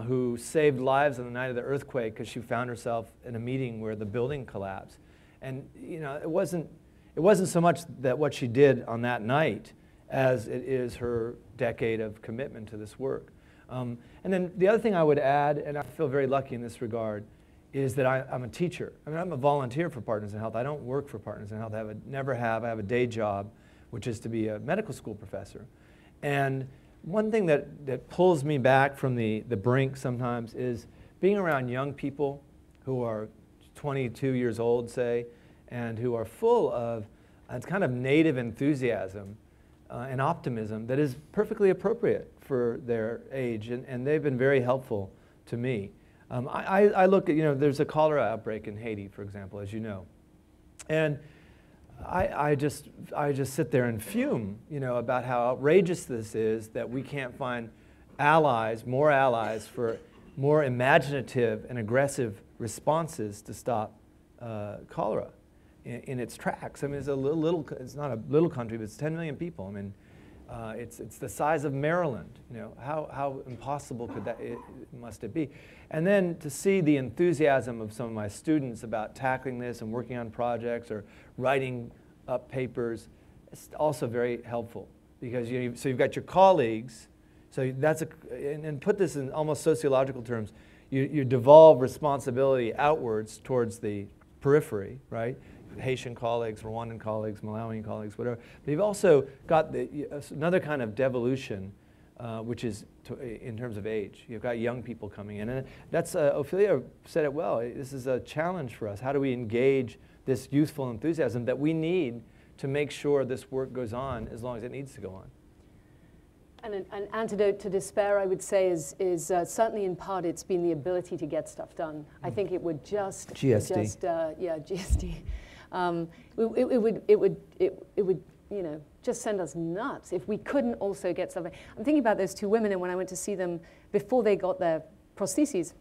who saved lives on the night of the earthquake because she found herself in a meeting where the building collapsed. And it wasn't so much that what she did on that night as it is her decade of commitment to this work. And then the other thing I would add, and I feel very lucky in this regard, is that I'm a teacher. I mean, I'm a volunteer for Partners in Health. I don't work for Partners in Health. I never have. I have a day job, which is to be a medical school professor. And one thing that pulls me back from the brink sometimes is being around young people who are 22 years old, say, and who are full of a kind of native enthusiasm and optimism that is perfectly appropriate for their age, and they've been very helpful to me. I look at, there's a cholera outbreak in Haiti, for example, as you know, and I just sit there and fume, about how outrageous this is that we can't find more allies for more imaginative and aggressive responses to stop cholera in its tracks. I mean, it's not a little country, but it's 10 million people. I mean, it's the size of Maryland. How impossible must it be? And then to see the enthusiasm of some of my students about tackling this and working on projects or writing up papers, it's also very helpful because so you've got your colleagues. So that's and put this in almost sociological terms. You devolve responsibility outwards towards the periphery, right? Haitian colleagues, Rwandan colleagues, Malawian colleagues, whatever. But you've also got another kind of devolution, which is in terms of age. You've got young people coming in. And that's, Ophelia said it well, this is a challenge for us. How do we engage this youthful enthusiasm that we need to make sure this work goes on as long as it needs to go on? And an antidote to despair, I would say, is certainly in part it's been the ability to get stuff done. I think it would just GSD. GSD. It would just send us nuts if we couldn't also get stuff. I'm thinking about those two women, and when I went to see them before they got their prostheses,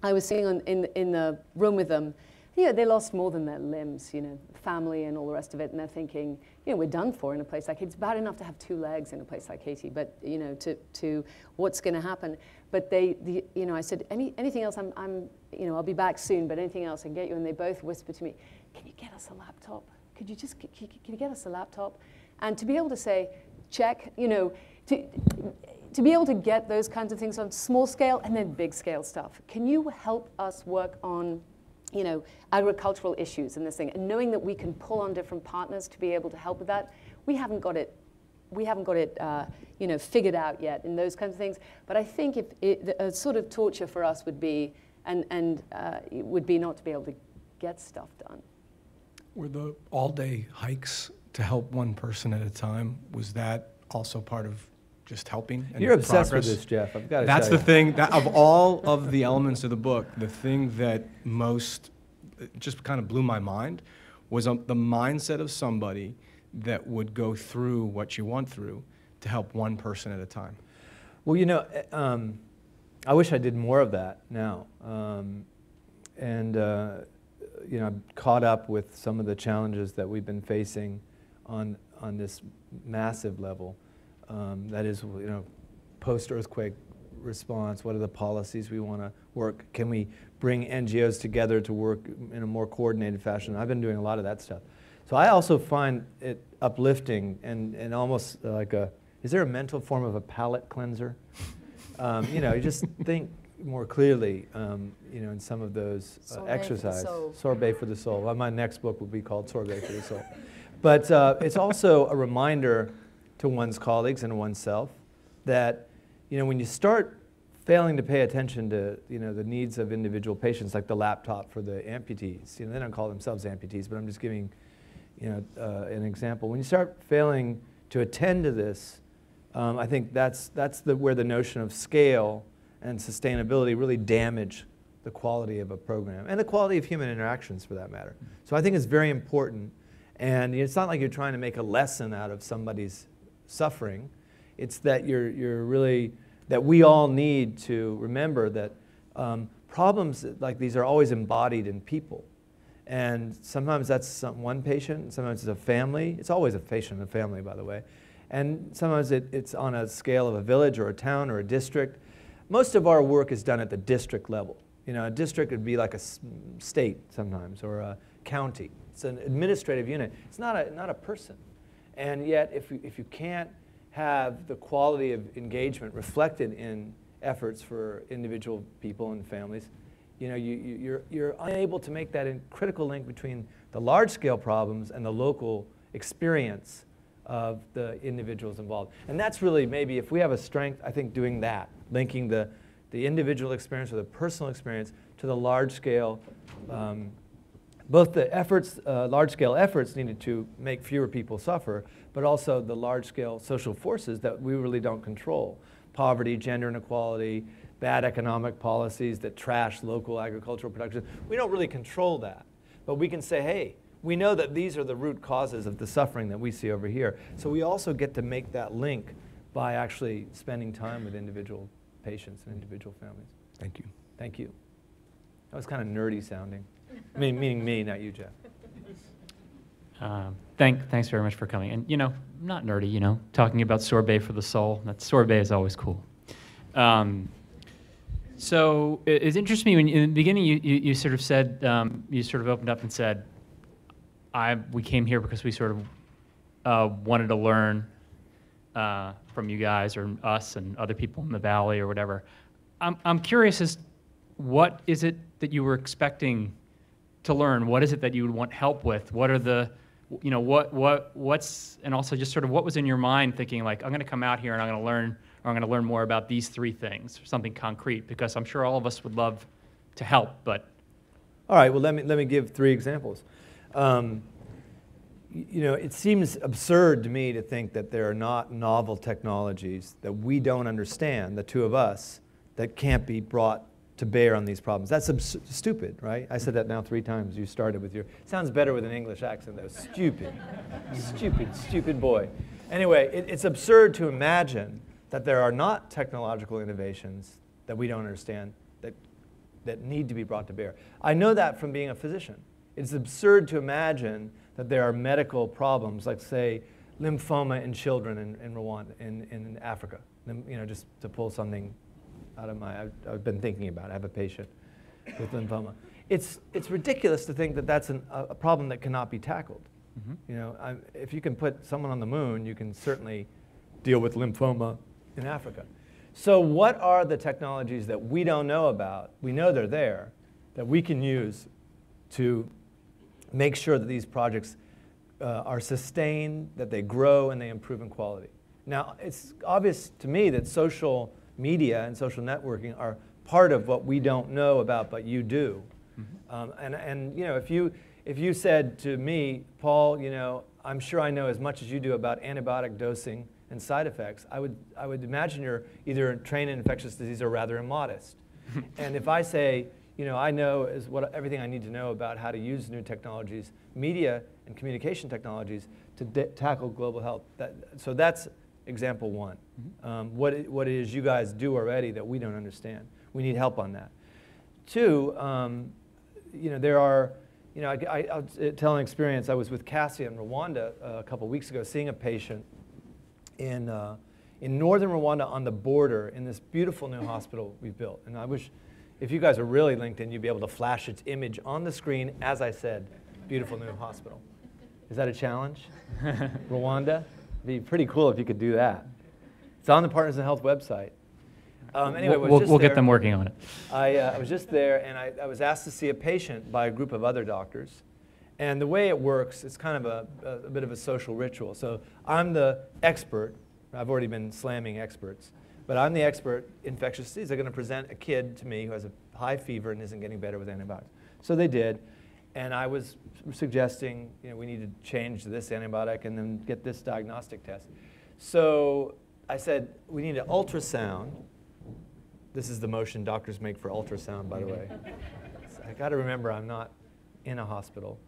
I was sitting in the room with them. They lost more than their limbs, family and all the rest of it, and they're thinking, we're done for in a place like Haiti. It's bad enough to have 2 legs in a place like Haiti, but to what's going to happen. But I said, anything else? I'll be back soon, but anything else I can get you? And they both whispered to me, can you get us a laptop? Could you just can you get us a laptop? And to be able to say, check, to be able to get those kinds of things on small scale and then big scale stuff. Can you help us work on agricultural issues in this thing, and knowing that we can pull on different partners to be able to help with that? We haven't got it we haven't got it, figured out yet in those kinds of things. But I think a sort of torture for us would be, it would be not to be able to get stuff done. Were the all-day hikes to help one person at a time, was that also part of just helping? And You're obsessed progress? with this, Jeff. I've got to That's tell the you. thing, that of all of the elements of the book, the thing that most just kind of blew my mind was the mindset of somebody that would go through what you went through to help one person at a time. Well, I wish I did more of that now. I'm caught up with some of the challenges that we've been facing on this massive level. That is, post-earthquake response. What are the policies we want to work? Can we bring NGOs together to work in a more coordinated fashion? I've been doing a lot of that stuff. So I also find it uplifting and almost like is there a mental form of a palate cleanser? You just think more clearly, in some of those exercises. Sorbet for the soul. Well, my next book will be called Sorbet for the Soul. But it's also a reminder to one's colleagues and oneself that, when you start failing to pay attention to, the needs of individual patients, like the laptop for the amputees. They don't call themselves amputees, but I'm just giving, an example. When you start failing to attend to this, I think that's where the notion of scale and sustainability really damage the quality of a program and the quality of human interactions, for that matter. So I think it's very important, and it's not like you're trying to make a lesson out of somebody's suffering. It's that that we all need to remember that problems like these are always embodied in people. And sometimes that's one patient, sometimes it's a family. It's always a patient and a family, by the way. And sometimes it's on a scale of a village or a town or a district. Most of our work is done at the district level. A district would be like a state sometimes, or a county. It's an administrative unit. It's not a person. And yet, if you can't have the quality of engagement reflected in efforts for individual people and families, you're unable to make that critical link between the large-scale problems and the local experience of the individuals involved. And that's really, maybe, if we have a strength, I think doing that, linking the individual experience or the personal experience to the large-scale, both the efforts, large-scale efforts needed to make fewer people suffer, but also the large-scale social forces that we really don't control. Poverty, gender inequality, bad economic policies that trash local agricultural production. We don't really control that. But we can say, hey, we know that these are the root causes of the suffering that we see over here. So we also get to make that link by actually spending time with individual patients and individual families. Thank you. Thank you. That was kind of nerdy sounding. Meaning me, not you, Jeff. Thanks very much for coming. And, not nerdy, talking about sorbet for the soul. That sorbet is always cool. So it interests me when in the beginning you sort of said, you sort of opened up and said, we came here because we sort of wanted to learn from you guys or us and other people in the Valley or whatever. I'm curious as what is it that you were expecting to learn? What is it that you would want help with? What are the, what's, and also just sort of what was in your mind thinking like, I'm going to come out here and I'm going to learn, or I'm going to learn more about these three things, or something concrete, because I'm sure all of us would love to help, but. All right, well, let me give 3 examples. It seems absurd to me to think that there are not novel technologies that we don't understand, the two of us, that can't be brought to bear on these problems. That's stupid, right? I said that now 3 times. You started with sounds better with an English accent though. Stupid, stupid boy. Anyway, it's absurd to imagine that there are not technological innovations that we don't understand that need to be brought to bear. I know that from being a physician. It's absurd to imagine that there are medical problems, like say lymphoma in children in Rwanda, in Africa. Just to pull something out of I've been thinking about it. I have a patient with lymphoma. It's ridiculous to think that that's a problem that cannot be tackled. Mm-hmm. If you can put someone on the moon, you can certainly deal with lymphoma in Africa. So what are the technologies that we don't know about, we know they're there, that we can use to make sure that these projects are sustained, that they grow, and they improve in quality? Now, it's obvious to me that social media and social networking are part of what we don't know about, but you do. And you know, if you said to me, Paul, you know, I'm sure I know as much as you do about antibiotic dosing and side effects, I would imagine you're either trained in infectious disease or rather immodest. And if I say, you know, I know everything I need to know about how to use new technologies, media and communication technologies to tackle global health. So that's example one. What it is you guys do already that we don't understand. We need help on that. Two, you know, there are, you know, I'll tell an experience. I was with Cassia in Rwanda a couple weeks ago, seeing a patient in northern Rwanda on the border in this beautiful new hospital we've built. And I wish, if you guys are really LinkedIn, you'd be able to flash its image on the screen as I said, beautiful new hospital. Is that a challenge? Rwanda? It'd be pretty cool if you could do that. It's on the Partners in Health website. Anyway, we'll get them working on it. I was just there, and I was asked to see a patient by a group of other doctors. And the way it works, it's kind of a bit of a social ritual. So I'm the expert. I've already been slamming experts. But I'm the expert in infectious disease. They're going to present a kid to me who has a high fever and isn't getting better with antibiotics. So they did. And I was suggesting, you know, we need to change this antibiotic and then get this diagnostic test. So I said, we need an ultrasound. This is the motion doctors make for ultrasound, by the way. So I got to remember I'm not in a hospital.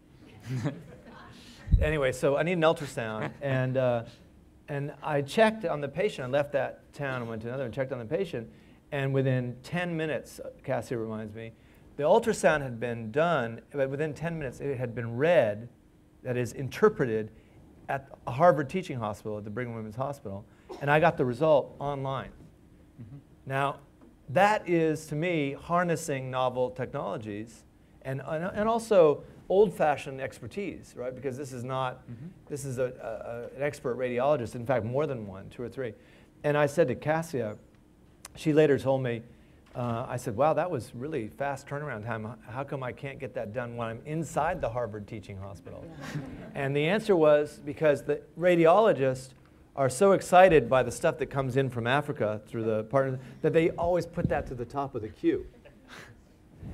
Anyway, so I need an ultrasound. And I checked on the patient. I left that town and went to another and checked on the patient. And within 10 minutes, Cassie reminds me, the ultrasound had been done, but within 10 minutes it had been read, that is interpreted, at a Harvard teaching hospital, at the Brigham and Women's Hospital. And I got the result online. Now, that is, to me, harnessing novel technologies and also old-fashioned expertise, right? Because this is not, this is an expert radiologist, in fact, more than one, 2 or 3. And I said to Cassia, she later told me, I said, wow, that was really fast turnaround time. How come I can't get that done when I'm inside the Harvard teaching hospital? And the answer was because the radiologists are so excited by the stuff that comes in from Africa through the partners that they always put that to the top of the queue.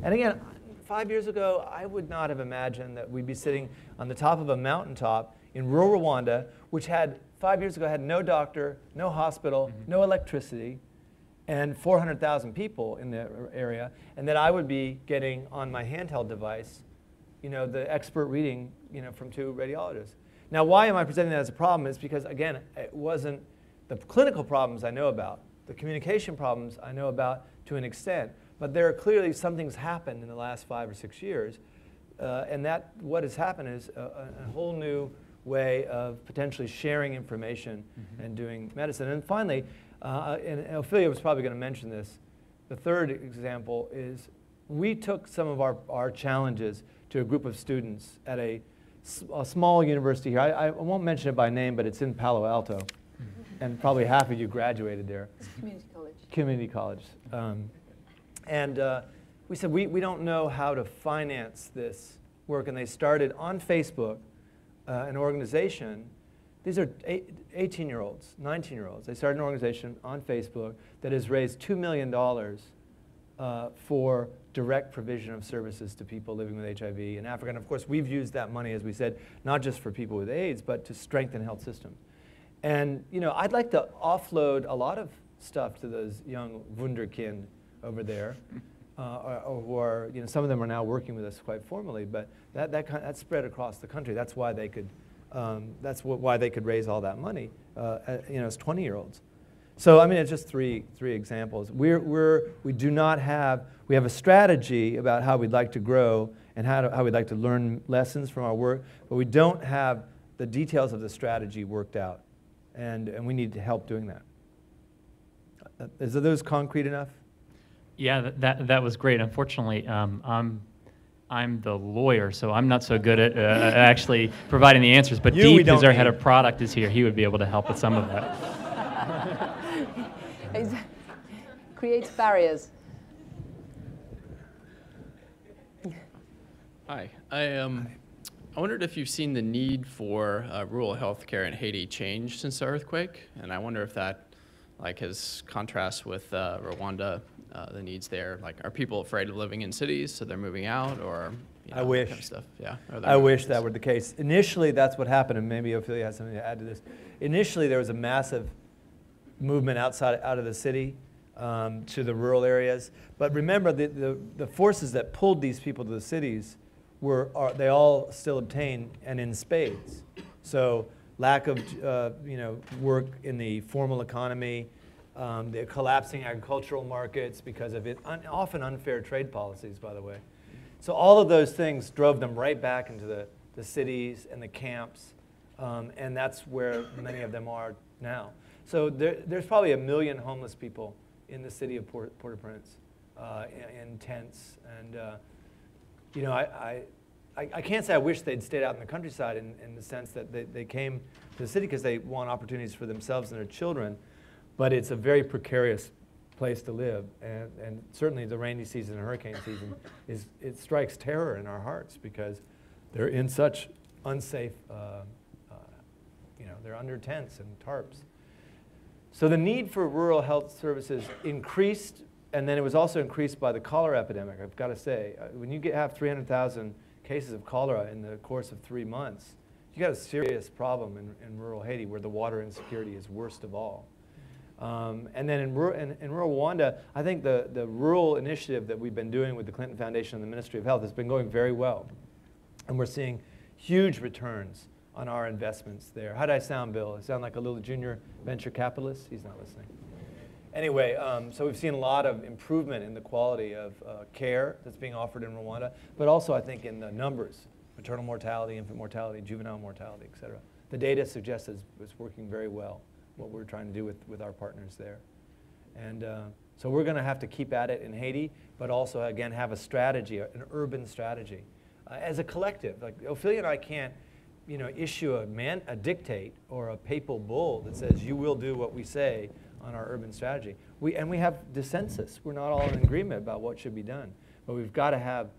And again, 5 years ago, I would not have imagined that we'd be sitting on the top of a mountaintop in rural Rwanda, which had, 5 years ago, had no doctor, no hospital, no electricity, and 400,000 people in the area, and that I would be getting on my handheld device, you know, the expert reading, you know, from 2 radiologists. Now, why am I presenting that as a problem? Is because, again, it wasn't the clinical problems I know about. The communication problems I know about to an extent. But there are clearly something's happened in the last 5 or 6 years. And that what has happened is a whole new way of potentially sharing information and doing medicine. And finally, and Ophelia was probably going to mention this, the third example is we took some of our challenges to a group of students at a small university here. I won't mention it by name, but it's in Palo Alto. And probably half of you graduated there. It's community college. Community college. And we said, we don't know how to finance this work. And they started on Facebook an organization. These are 18-year-olds, 19-year-olds. They started an organization on Facebook that has raised $2 million for direct provision of services to people living with HIV in Africa. And of course, we've used that money, as we said, not just for people with AIDS, but to strengthen health systems. And you know, I'd like to offload a lot of stuff to those young Wunderkind over there, or who are, you know, some of them are now working with us quite formally, but that's spread across the country. That's why they could, why they could raise all that money, you know, as 20-year-olds. So I mean, it's just three examples. We have a strategy about how we'd like to grow and how we'd like to learn lessons from our work, but we don't have the details of the strategy worked out, and we need help doing that. Is those concrete enough? Yeah, that was great. Unfortunately, I'm the lawyer, so I'm not so good at actually providing the answers. But Deep, who's our head of product, is here. He would be able to help with some of that. Creates barriers. Hi, I I wondered if you've seen the need for rural healthcare in Haiti change since the earthquake, and I wonder if that has contrast with Rwanda, the needs there. Like, are people afraid of living in cities, so they're moving out, or I wish. that kind of stuff? Yeah. I wish that were the case. Initially, that's what happened, and maybe Ophelia has something to add to this. Initially, there was a massive movement out of the city to the rural areas. But remember, the forces that pulled these people to the cities they all still obtain and in spades. So lack of work in the formal economy, the collapsing agricultural markets because of often unfair trade policies, by the way. So all of those things drove them right back into the cities and the camps, and that's where many of them are now. So there's probably 1 million homeless people in the city of Port-au-Prince in tents. And I can't say I wish they'd stayed out in the countryside in the sense that they came to the city because they want opportunities for themselves and their children, but it's a very precarious place to live. And certainly the rainy season and hurricane season, it strikes terror in our hearts because they're in such unsafe, they're under tents and tarps. So the need for rural health services increased, and then it was also increased by the cholera epidemic, I've got to say. When you have 300,000 cases of cholera in the course of 3 months, you got a serious problem in rural Haiti where the water insecurity is worst of all. And then in rural Rwanda, I think the rural initiative that we've been doing with the Clinton Foundation and the Ministry of Health has been going very well. And we're seeing huge returns on our investments there. How did I sound, Bill? I sound like a little junior venture capitalist? He's not listening. Anyway, so we've seen a lot of improvement in the quality of care that's being offered in Rwanda, but also I think in the numbers, maternal mortality, infant mortality, juvenile mortality, et cetera. The data suggests it's working very well, what we're trying to do with our partners there. And so we're going to have to keep at it in Haiti, but also, again, have a strategy, an urban strategy. As a collective, like Ophelia and I can't issue a dictate or a papal bull that says you will do what we say on our urban strategy. We have dissensus. We're not all in agreement about what should be done. But we've got to have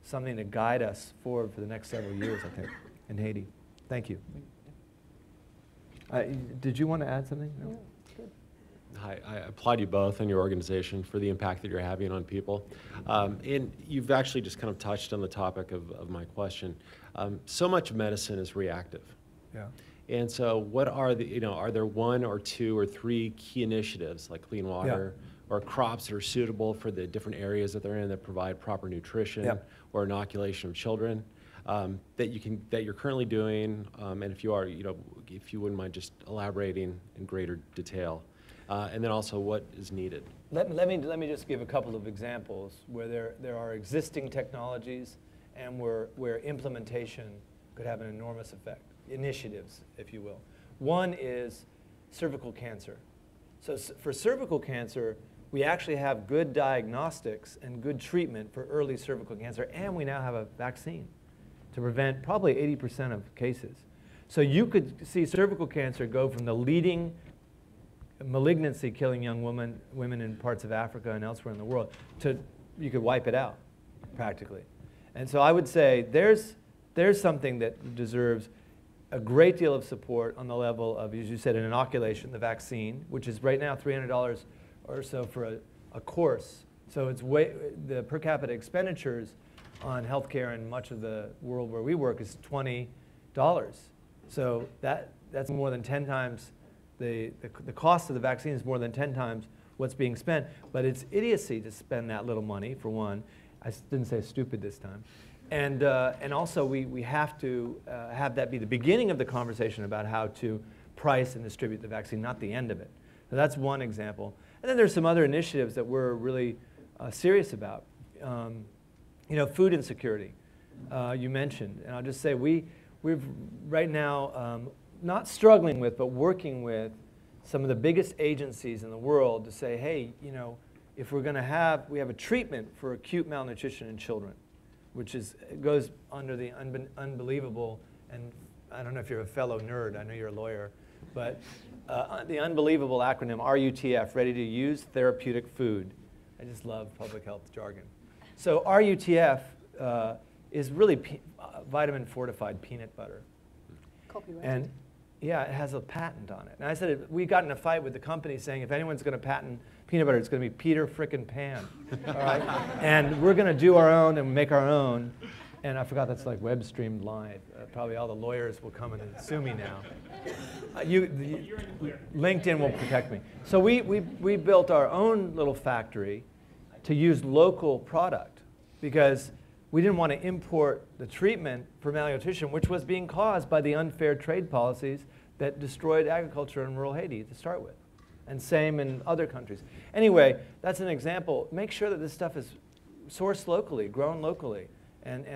something to guide us forward for the next several years, I think, in Haiti. Thank you. Did you want to add something? No? Good. Hi, I applaud you both and your organization for the impact that you're having on people. And you've actually just kind of touched on the topic of my question. So much medicine is reactive. Yeah. And so what are are there 1 or 2 or 3 key initiatives like clean water or crops that are suitable for the different areas that they're in that provide proper nutrition or inoculation of children that you're currently doing? And if you are, if you wouldn't mind just elaborating in greater detail. And then also what is needed. Let me just give a couple of examples where there are existing technologies and where implementation could have an enormous effect. Initiatives, if you will. One is cervical cancer. So for cervical cancer, we actually have good diagnostics and good treatment for early cervical cancer, and we now have a vaccine to prevent probably 80% of cases. So you could see cervical cancer go from the leading malignancy killing young women in parts of Africa and elsewhere in the world to you could wipe it out practically. And so I would say there's something that deserves a great deal of support on the level of, as you said, an inoculation, the vaccine, which is right now $300 or so for a course. So it's the per capita expenditures on healthcare in much of the world where we work is $20. So that's more than 10 times the cost of the vaccine is more than 10 times what's being spent. But it's idiocy to spend that little money, for one. I didn't say stupid this time. And also we have to have that be the beginning of the conversation about how to price and distribute the vaccine, not the end of it. So that's one example. And then there's some other initiatives that we're really serious about. Food insecurity, you mentioned. And I'll just say we've right now not struggling with, but working with some of the biggest agencies in the world to say, hey, if we're going to we have a treatment for acute malnutrition in children, which goes under the unbelievable, and I don't know if you're a fellow nerd, I know you're a lawyer, but the unbelievable acronym RUTF, Ready to Use Therapeutic Food. I just love public health jargon. So RUTF is really vitamin fortified peanut butter. Copyright. And yeah, it has a patent on it. And I said, we got in a fight with the company saying, if anyone's going to patent peanut butter, it's going to be Peter frickin' Pan. All right? And we're going to do our own and make our own. And I forgot that's like web streamed live. Probably all the lawyers will come in and sue me now. LinkedIn will protect me. So we built our own little factory to use local product because we didn't want to import the treatment for malnutrition, which was being caused by the unfair trade policies that destroyed agriculture in rural Haiti to start with. And same in other countries. Anyway, that's an example. Make sure that this stuff is sourced locally, grown locally. And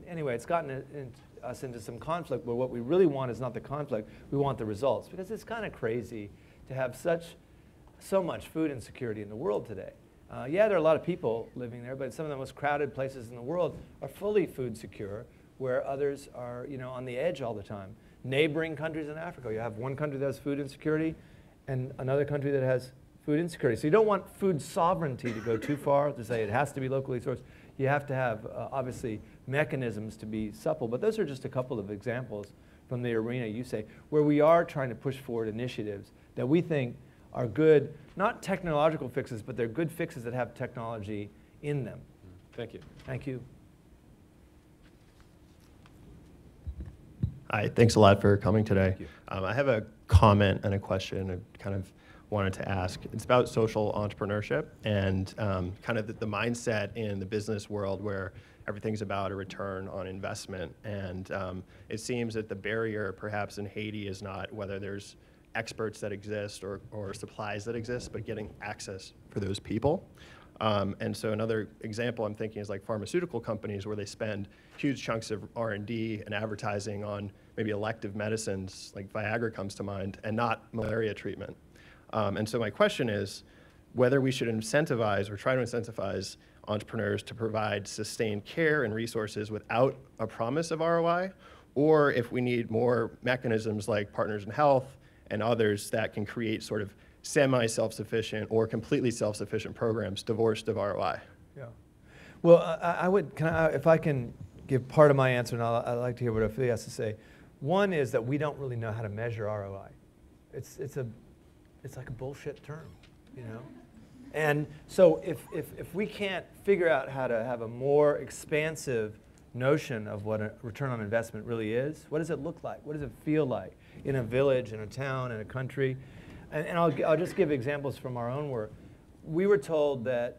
anyway, it's gotten us into some conflict where what we really want is not the conflict, we want the results. Because it's kind of crazy to have so much food insecurity in the world today. Yeah, there are a lot of people living there, but some of the most crowded places in the world are fully food secure, where others are, on the edge all the time. Neighboring countries in Africa, you have one country that has food insecurity and another country that has food insecurity. So you don't want food sovereignty to go too far, to say it has to be locally sourced. You have to have, obviously, mechanisms to be supple. But those are just a couple of examples from the arena, you say, where we are trying to push forward initiatives that we think are good, not technological fixes, but they're good fixes that have technology in them. Thank you. Thank you. Hi, thanks a lot for coming today. Thank you. I have a comment and a question I kind of wanted to ask. It's about social entrepreneurship and kind of the mindset in the business world where everything's about a return on investment. And it seems that the barrier perhaps in Haiti is not whether there's experts that exist or supplies that exist, but getting access for those people. And so another example I'm thinking is like pharmaceutical companies where they spend huge chunks of R&D and advertising on maybe elective medicines, like Viagra comes to mind, and not malaria treatment. And so my question is whether we should incentivize or try to incentivize entrepreneurs to provide sustained care and resources without a promise of ROI, or if we need more mechanisms like Partners in Health and others that can create sort of semi-self-sufficient or completely self-sufficient programs divorced of ROI. Yeah. Well, if I can give part of my answer, and I'd like to hear what Ophelia has to say. One is that we don't really know how to measure ROI. It's like a bullshit term, And so if we can't figure out how to have a more expansive notion of what a return on investment really is, what does it look like? What does it feel like in a village, in a town, in a country? And I'll just give examples from our own work. We were told that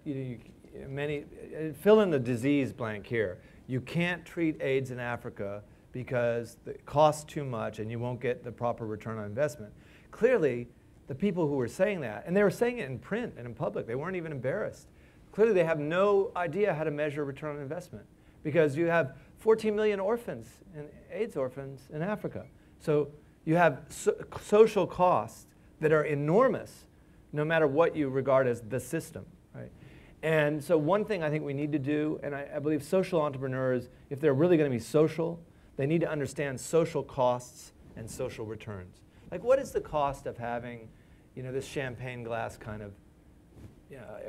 fill in the disease blank here. You can't treat AIDS in Africa because it costs too much and you won't get the proper return on investment. Clearly, the people who were saying that, and they were saying it in print and in public, they weren't even embarrassed. Clearly, they have no idea how to measure return on investment because you have 14 million orphans, and AIDS orphans in Africa. So you have social costs that are enormous, no matter what you regard as the system, right? And so one thing I think we need to do, and I believe social entrepreneurs, if they're really going to be social, they need to understand social costs and social returns. Like, what is the cost of having, this champagne glass kind of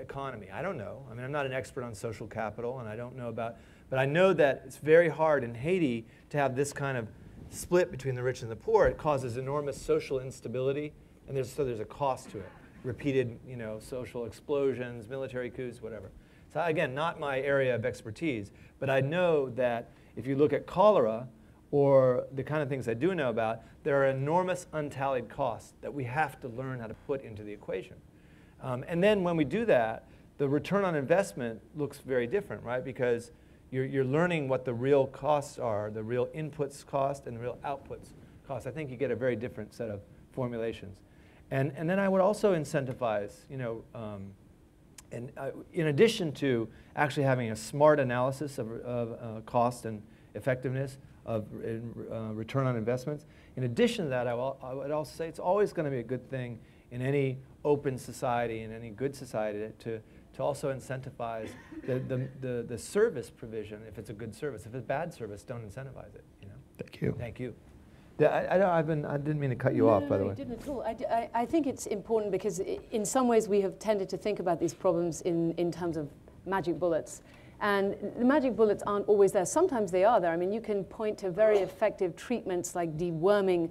economy? I don't know. I mean, I'm not an expert on social capital, and I don't know about, but I know that it's very hard in Haiti to have this kind of split between the rich and the poor. It causes enormous social instability. And there's a cost to it. Repeated, social explosions, military coups, whatever. So again, not my area of expertise, but I know that if you look at cholera or the kind of things I do know about, there are enormous untallied costs that we have to learn how to put into the equation. And then when we do that, the return on investment looks very different, right? Because you're learning what the real costs are, the real inputs cost and the real outputs cost. I think you get a very different set of formulations. And then I would also incentivize, in addition to actually having a smart analysis of cost and effectiveness of return on investments, in addition to that, I would also say it's always going to be a good thing in any open society, in any good society, to also incentivize the service provision if it's a good service. If it's bad service, don't incentivize it. Thank you. Thank you. I didn't mean to cut you off, by the way. No, you didn't at all. I think it's important because in some ways we have tended to think about these problems in terms of magic bullets. And the magic bullets aren't always there. Sometimes they are there. I mean, you can point to very effective treatments like deworming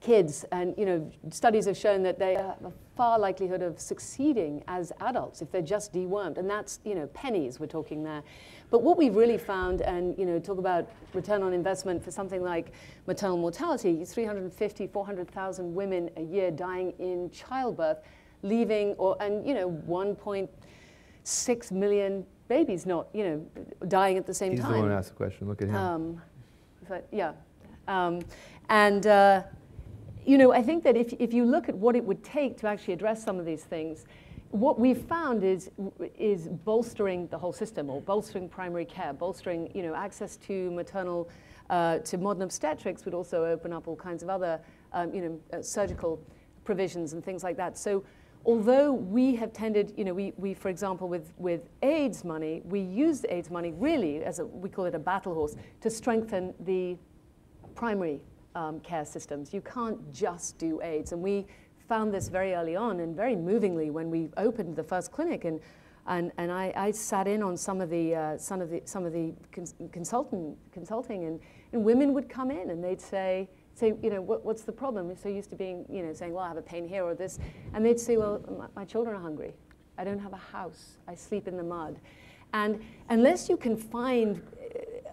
kids, and studies have shown that they have a far likelihood of succeeding as adults if they're just dewormed, and that's pennies we're talking there. But what we've really found, and talk about return on investment for something like maternal mortality, 350, 400,000 women a year dying in childbirth, leaving 1.6 million babies not dying at the same time. He's the one who asked the question. Look at him. I think that if you look at what it would take to actually address some of these things, what we've found is bolstering the whole system, or bolstering primary care, bolstering access to maternal, to modern obstetrics would also open up all kinds of other surgical provisions and things like that. So although we have tended, we for example with AIDS money, we use AIDS money really as we call it a battle horse to strengthen the primary care systems. You can't just do AIDS, and we found this very early on and very movingly when we opened the first clinic, and I sat in on some of the consulting, and women would come in and they'd say, what's the problem? We're so used to being, saying, well, I have a pain here or this, and they'd say, well, my children are hungry. I don't have a house. I sleep in the mud. And unless you can find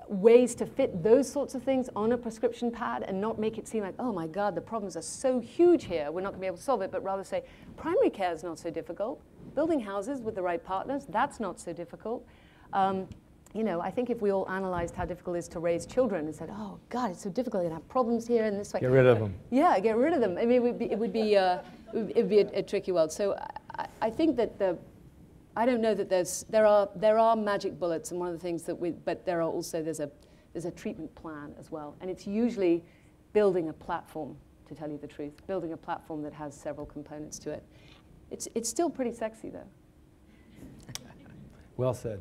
ways to fit those sorts of things on a prescription pad and not make it seem like, oh my God, the problems are so huge here, we're not going to be able to solve it, but rather say, primary care is not so difficult. Building houses with the right partners, that's not so difficult. I think if we all analyzed how difficult it is to raise children and said, oh God, it's so difficult, you're going to have problems here in this way. Get rid of them. Yeah, get rid of them. I mean, it would be a tricky world. So I think that I don't know that there are magic bullets, and one of the things but there are also there's a treatment plan as well, and it's usually building a platform, to tell you the truth, building a platform that has several components to it. It's still pretty sexy though. Well said.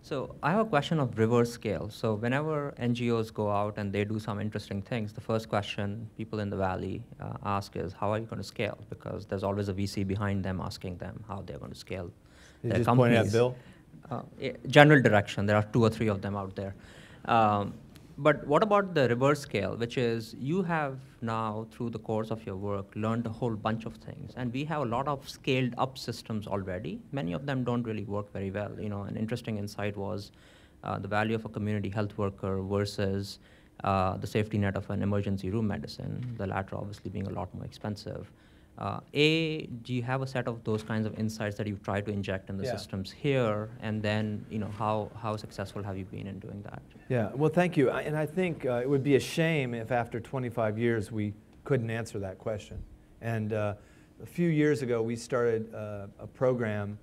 So I have a question of reverse scale. So whenever NGOs go out and they do some interesting things, the first question people in the Valley ask is, how are you going to scale? Because there's always a VC behind them asking them how they're going to scale their just companies. Pointing at Bill? General direction. There are 2 or 3 of them out there. But what about the reverse scale, which is you have now, through the course of your work, learned a whole bunch of things. And we have a lot of scaled up systems already. Many of them don't really work very well. An interesting insight was the value of a community health worker versus the safety net of an emergency room medicine, the latter obviously being a lot more expensive. Do you have a set of those kinds of insights that you try to inject in the systems here? And then, how successful have you been in doing that? Yeah, well, thank you. And I think it would be a shame if after 25 years we couldn't answer that question. And a few years ago, we started a program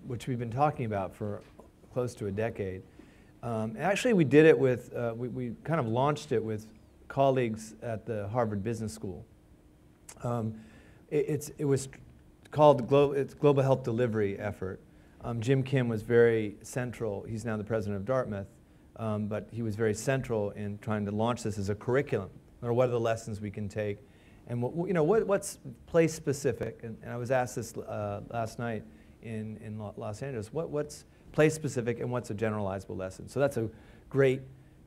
which we've been talking about for close to a decade. Actually, we did it with, we kind of launched it with colleagues at the Harvard Business School. It was called Global Health Delivery Effort. Jim Kim was very central. He's now the president of Dartmouth, but he was very central in trying to launch this as a curriculum. Or what are the lessons we can take, and what's place specific? And I was asked this last night in Los Angeles. What's place specific and what's a generalizable lesson? So that's a great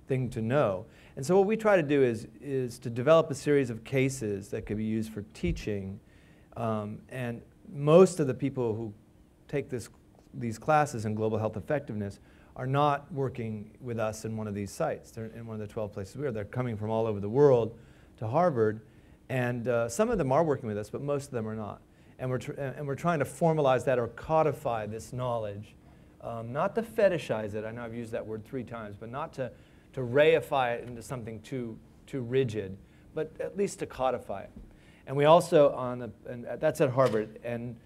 thing to know. And so what we try to do is to develop a series of cases that could be used for teaching. And most of the people who take these classes in global health effectiveness are not working with us in one of these sites. They're in one of the 12 places we are. They're coming from all over the world to Harvard. And some of them are working with us, but most of them are not. And we're trying to formalize that or codify this knowledge. Not to fetishize it. I know I've used that word 3 times, but not to reify it into something too rigid, but at least to codify it. And we also, that's at Harvard, and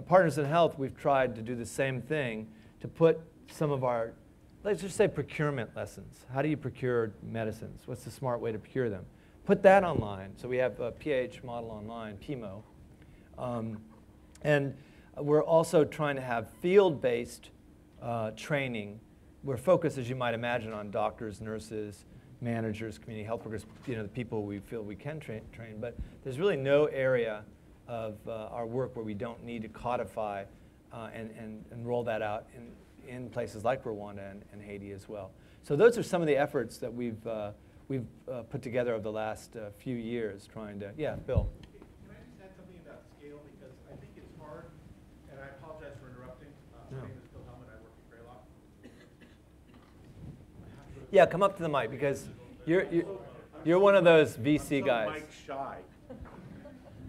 Partners in Health, we've tried to do the same thing to put some of our, let's just say procurement lessons. How do you procure medicines? What's the smart way to procure them? Put that online. So we have a PH model online, PMO. And we're also trying to have field-based training. We're focused, as you might imagine, on doctors, nurses, managers, community health workers, the people we feel we can train. But there's really no area of our work where we don't need to codify and roll that out in places like Rwanda and Haiti as well. So those are some of the efforts that we've put together over the last few years trying to, yeah, Bill. Can I just add something about scale, because I think it's hard, and I apologize for interrupting. My name is Bill Hellman, I work at Greylock. Yeah, come up to the mic, because you're one of those VC guys. Mic shy.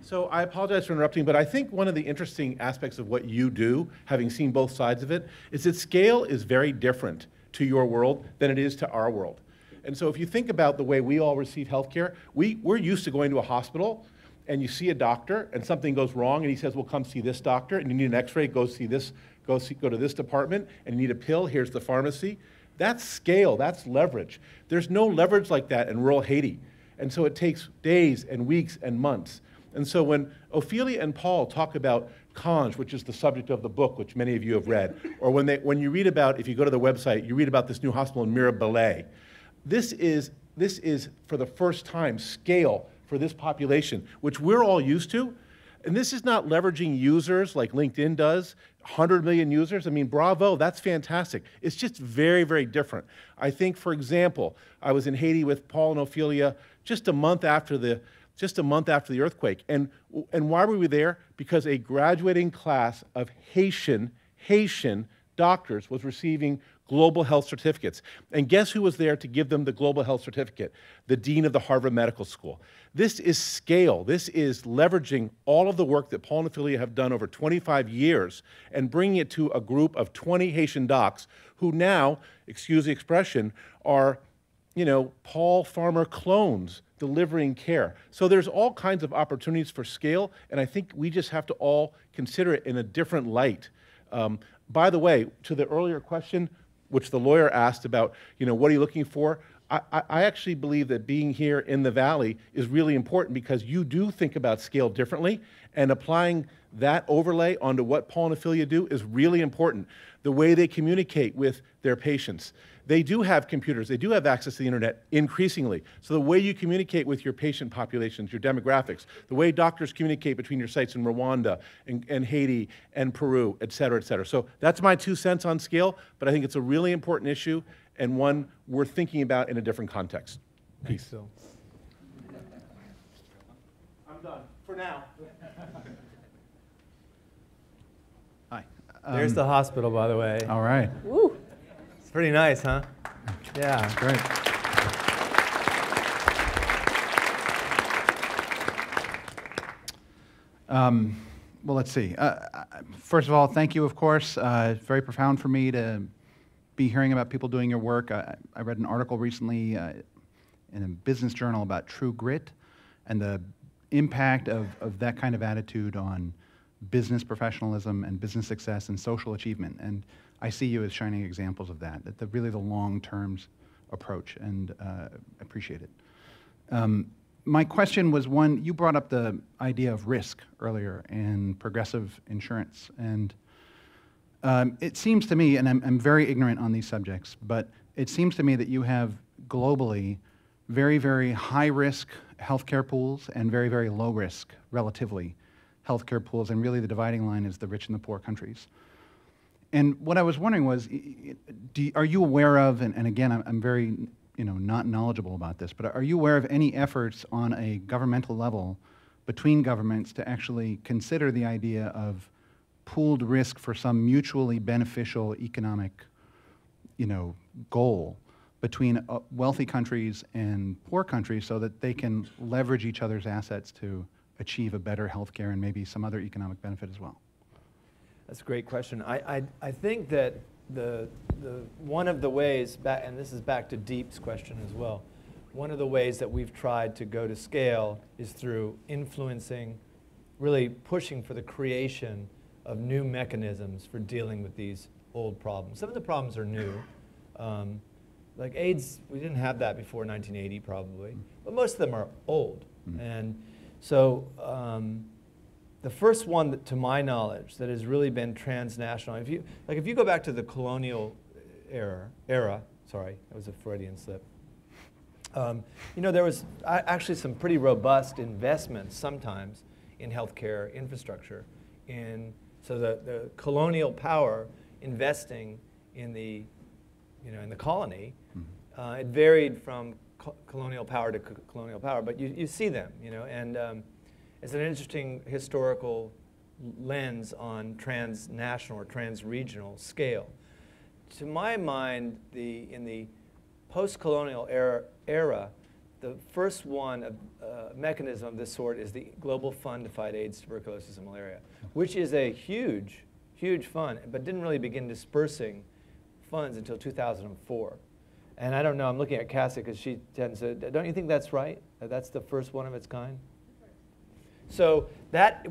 So I apologize for interrupting, but I think one of the interesting aspects of what you do, having seen both sides of it, is that scale is very different to your world than it is to our world. And so if you think about the way we all receive healthcare, we're used to going to a hospital and you see a doctor and something goes wrong and he says, well, come see this doctor, and you need an x-ray, go to this department, and you need a pill, here's the pharmacy. That's scale, that's leverage. There's no leverage like that in rural Haiti. And so it takes days and weeks and months. And so when Ophelia and Paul talk about Conge, which is the subject of the book, which many of you have read, or when you read about, if you go to the website, you read about this new hospital in Mirabelais, this is for the first time scale for this population, which we're all used to. And this is not leveraging users like LinkedIn does, 100 million users. I mean, bravo, that's fantastic. It's just very, very different. I think, for example, I was in Haiti with Paul and Ophelia just a month after the earthquake. And why were we there? Because a graduating class of Haitian doctors was receiving global health certificates. And guess who was there to give them the global health certificate? The dean of the Harvard Medical School. This is scale. This is leveraging all of the work that Paul and Ophelia have done over 25 years and bringing it to a group of 20 Haitian docs who now, excuse the expression, are, Paul Farmer clones delivering care. So there's all kinds of opportunities for scale, and I think we just have to all consider it in a different light. By the way, to the earlier question, which the lawyer asked about, what are you looking for? I actually believe that being here in the Valley is really important because you do think about scale differently, and applying that overlay onto what Paul and Ophelia do is really important. The way they communicate with their patients. They do have computers, they do have access to the internet increasingly. So the way you communicate with your patient populations, your demographics, the way doctors communicate between your sites in Rwanda and Haiti and Peru, et cetera, et cetera. So that's my 2 cents on scale, but I think it's a really important issue and one we're thinking about in a different context. Peace. Phil. I'm done, for now. Hi. There's the hospital, by the way. All right. Woo. It's pretty nice, huh? Yeah. Great. Well, let's see. First of all, thank you, of course. It's very profound for me to be hearing about people doing your work. I read an article recently in a business journal about true grit and the impact of that kind of attitude on business professionalism and business success and social achievement. And I see you as shining examples of that, really the long-term approach, and appreciate it. My question was one, you brought up the idea of risk earlier in progressive insurance. And it seems to me, and I'm very ignorant on these subjects, but it seems to me that you have globally very, very high-risk healthcare pools and very, very low-risk, relatively, healthcare pools, and really the dividing line is the rich and the poor countries. And what I was wondering was, are you aware of, and again, I'm very not knowledgeable about this, but are you aware of any efforts on a governmental level between governments to actually consider the idea of pooled risk for some mutually beneficial economic goal between wealthy countries and poor countries so that they can leverage each other's assets to achieve a better healthcare and maybe some other economic benefit as well? That's a great question. I think that the one of the ways, and this is back to Deep's question as well, one of the ways that we've tried to go to scale is through influencing, really pushing for the creation of new mechanisms for dealing with these old problems. Some of the problems are new. Like AIDS, we didn't have that before 1980 probably, but most of them are old. Mm-hmm. And so the first one that, to my knowledge, that has really been transnational, if you go back to the colonial era, sorry, that was a Freudian slip. There was actually some pretty robust investments sometimes in healthcare infrastructure in So the colonial power investing in the, in the colony, it varied from colonial power to colonial power, but you see them, and it's an interesting historical lens on transnational or transregional scale. To my mind, in the post-colonial era, the first mechanism of this sort is the Global Fund to Fight AIDS, Tuberculosis, and Malaria, which is a huge, huge fund, but didn't really begin dispersing funds until 2004. And I don't know, I'm looking at Cassie because she tends to, don't you think that's right? That's the first one of its kind? So that,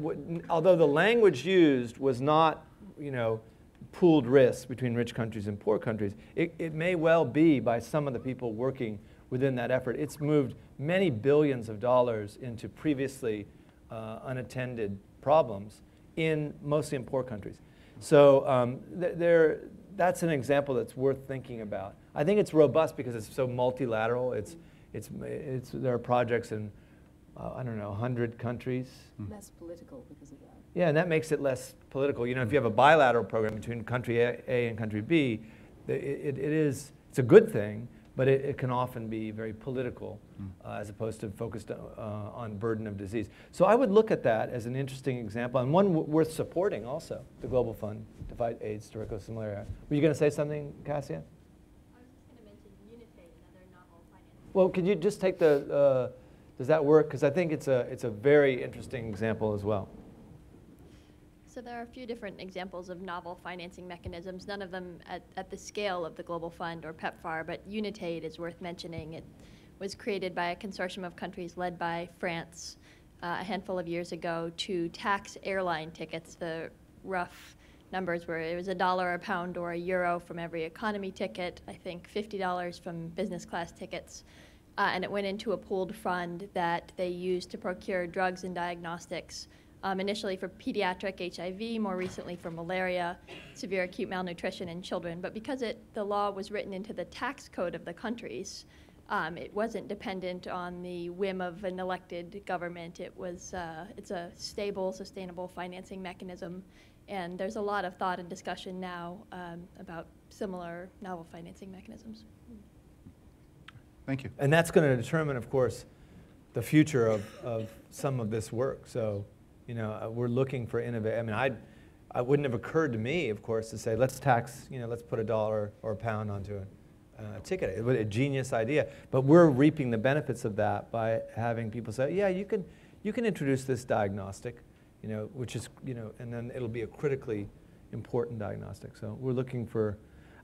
although the language used was not, pooled risks between rich countries and poor countries, it may well be by some of the people working within that effort. It's moved many billions of dollars into previously unattended problems mostly in poor countries. So that's an example that's worth thinking about. I think it's robust because it's so multilateral. There are projects in, 100 countries. Less political because of that. Yeah, and that makes it less political. If you have a bilateral program between country A and country B, it's a good thing, but it can often be very political as opposed to focused on burden of disease. So I would look at that as an interesting example and one worth supporting also, the Global Fund to Fight AIDS, Tuberculosis, and Malaria. Were you going to say something, Cassia? I was just going to mention Unitaid, another novel financing. Well, could you just take does that work? Because I think it's a very interesting example as well. So there are a few different examples of novel financing mechanisms, none of them at the scale of the Global Fund or PEPFAR, but Unitaid is worth mentioning. It was created by a consortium of countries led by France a handful of years ago to tax airline tickets. The rough numbers were it was $1 a pound or €1 from every economy ticket, I think $50 from business class tickets. And it went into a pooled fund that they used to procure drugs and diagnostics, initially for pediatric HIV, more recently for malaria, severe acute malnutrition in children. But because the law was written into the tax code of the countries, it wasn't dependent on the whim of an elected government. It's a stable, sustainable financing mechanism. And there's a lot of thought and discussion now about similar novel financing mechanisms. Thank you. And that's going to determine, of course, the future of some of this work. So, we're looking for innovation. I mean, it wouldn't have occurred to me, of course, to say, let's tax, let's put $1 or a pound onto a ticket. It was a genius idea. But we're reaping the benefits of that by having people say, yeah, you can introduce this diagnostic, which is, and then it'll be a critically important diagnostic. So we're looking for,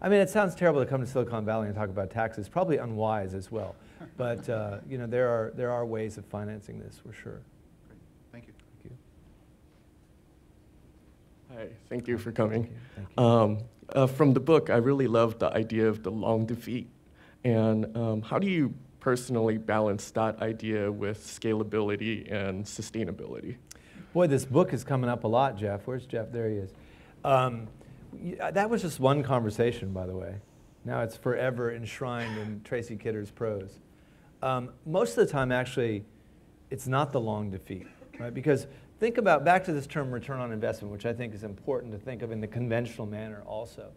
it sounds terrible to come to Silicon Valley and talk about taxes. Probably unwise as well. But there are ways of financing this for sure. Great. Thank you. Thank you. Hi, thank you for coming. Thank you. From the book, I really loved the idea of the long defeat. And how do you personally balance that idea with scalability and sustainability? Boy, this book is coming up a lot, Jeff. Where's Jeff? There he is. That was just one conversation, by the way. Now it's forever enshrined in Tracy Kidder's prose. Most of the time, actually, it's not the long defeat, right? Because think about, back to this term return on investment, which I think is important to think of in the conventional manner also.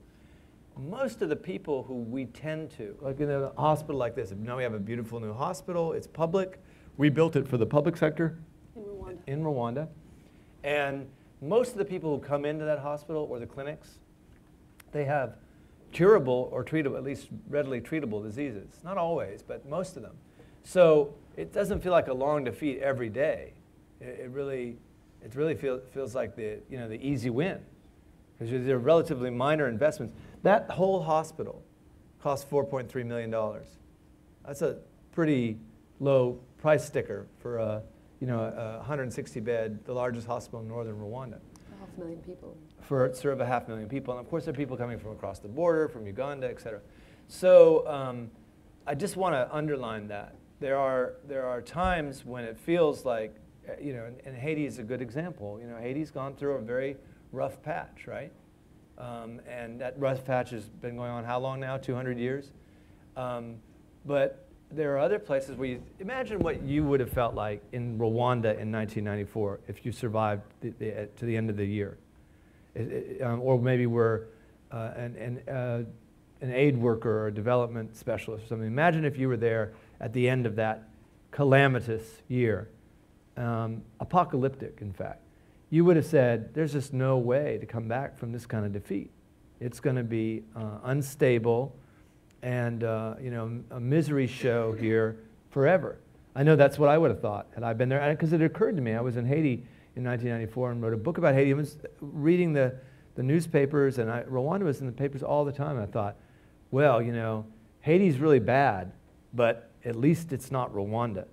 Most of the people who we tend to, like in a hospital like this, now we have a beautiful new hospital, it's public, we built it for the public sector in Rwanda. And most of the people who come into that hospital or the clinics, they have curable or treatable, at least readily treatable diseases. Not always, but most of them. So it doesn't feel like a long defeat every day. It really feels like the easy win, because they're relatively minor investments. That whole hospital cost $4.3 million. That's a pretty low price sticker for a 160-bed, the largest hospital in northern Rwanda. 500,000 people. For serve 500,000 people. And of course, there are people coming from across the border, from Uganda, et cetera. So I just want to underline that. There are times when it feels like, and Haiti is a good example. Haiti's gone through a very rough patch, right? And that rough patch has been going on how long now? 200 years? But there are other places where imagine what you would have felt like in Rwanda in 1994 if you survived to the end of the year. or maybe we're an aid worker or a development specialist or something. Imagine if you were there at the end of that calamitous year, apocalyptic, in fact. You would have said, there's just no way to come back from this kind of defeat. It's going to be unstable and a misery show here forever. I know that's what I would have thought had I been there, because it occurred to me. I was in Haiti in 1994 and wrote a book about Haiti. I was reading the newspapers, and Rwanda was in the papers all the time. And I thought, well, Haiti's really bad, but at least it's not Rwanda.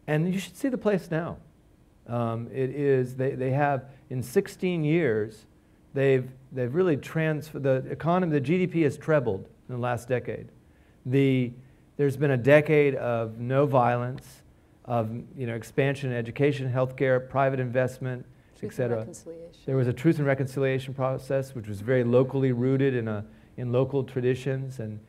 And you should see the place now. They have, in 16 years, they've really transferred, the economy, the GDP has trebled in the last decade. There's been a decade of no violence, of expansion in education, healthcare, private investment, et cetera. There was a truth and reconciliation process, which was very locally rooted in local traditions, and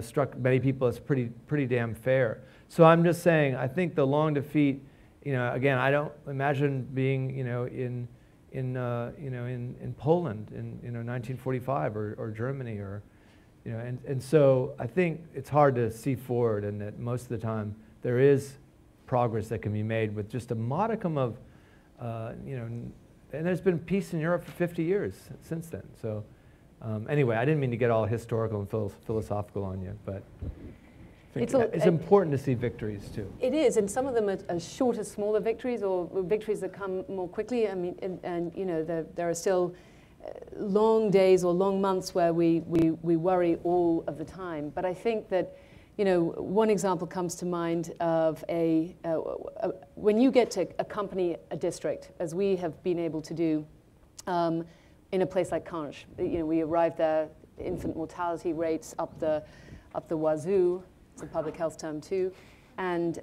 struck many people as pretty damn fair. So I'm just saying, I think the long defeat. Again, I don't imagine being in Poland in 1945 or Germany and so I think it's hard to see forward, and that most of the time there is progress that can be made with just a modicum of and there's been peace in Europe for 50 years since then. So anyway, I didn't mean to get all historical and philosophical on you, but it's important to see victories too. It is, and some of them are shorter, smaller victories, or victories that come more quickly. I mean, and there are still long days or long months where we worry all of the time. But I think that one example comes to mind of when you get to accompany a district, as we have been able to do in a place like Cange. We arrived there, infant mortality rates up the wazoo. It's a public health term too, and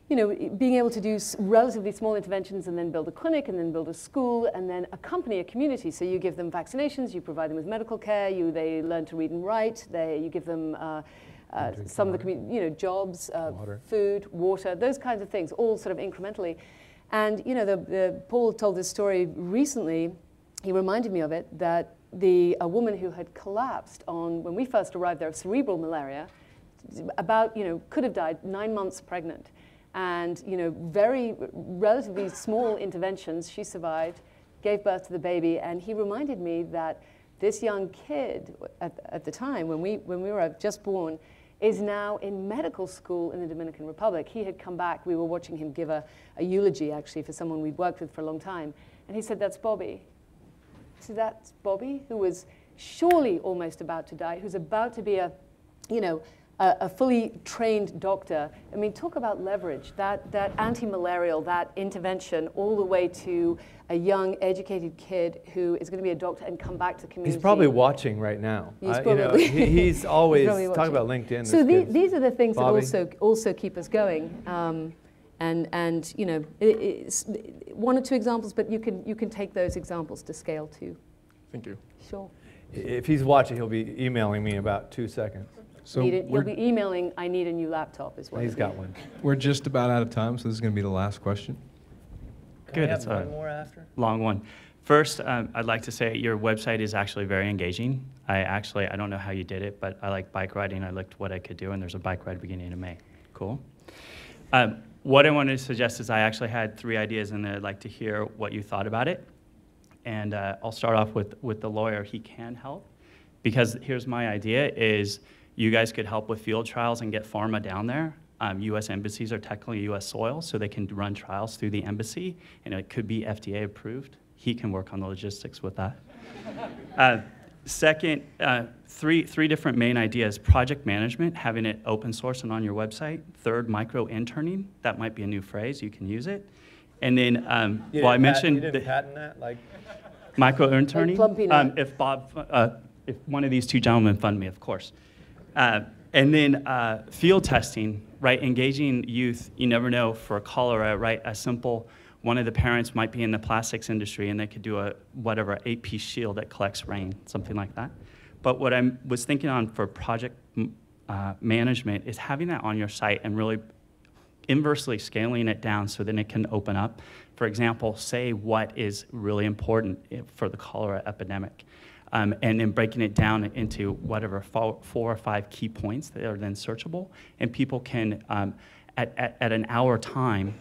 being able to do relatively small interventions and then build a clinic and then build a school and then accompany a community. So you give them vaccinations, you provide them with medical care, they learn to read and write, you give them some of the community, jobs, food, water, those kinds of things, all sort of incrementally. And Paul told this story recently. He reminded me of it, that a woman who had collapsed when we first arrived there, of cerebral malaria, could have died 9 months pregnant. And, very relatively small interventions, she survived, gave birth to the baby. And he reminded me that this young kid at the time, when we were just born, is now in medical school in the Dominican Republic. He had come back. We were watching him give a eulogy, actually, for someone we'd worked with for a long time. And he said, "That's Bobby." So that's Bobby, who was surely almost about to die, who's about to be a fully trained doctor. I mean, talk about leverage, that anti-malarial, that intervention, all the way to a young, educated kid who is going to be a doctor and come back to the community. He's probably watching right now. He's probably he's always talking about LinkedIn. So these are the things Bobby. That also keep us going. And it's one or two examples, but you can take those examples to scale too. Thank you. Sure. If he's watching, he'll be emailing me in about 2 seconds. So he'll be emailing, "I need a new laptop," as well. He's got one. We're just about out of time, so this is going to be the last question. Good. It's one more after. Long one. First, I'd like to say your website is actually very engaging. I don't know how you did it, but I like bike riding. I looked what I could do, and there's a bike ride beginning in May. Cool. What I wanted to suggest is I actually had 3 ideas, and I'd like to hear what you thought about it. And I'll start off with the lawyer. He can help, because here's my idea is you guys could help with field trials and get pharma down there. U.S. embassies are technically U.S. soil, so they can run trials through the embassy, and it could be FDA approved. He can work on the logistics with that. Second, three different main ideas: project management, having it open source and on your website. Third, micro interning. That might be a new phrase. You can use it. And then, I mentioned you didn't patent that, like micro interning. Like if one of these 2 gentlemen fund me, of course. And then field testing, right? Engaging youth. You never know, for cholera, right? A simple, one of the parents might be in the plastics industry, and they could do a 8-piece shield that collects rain, something like that. But what I was thinking on for project management is having that on your site and really inversely scaling it down so then it can open up. For example, say what is really important for the cholera epidemic. And then breaking it down into whatever 4 or 5 key points that are then searchable, and people can, at an hour time,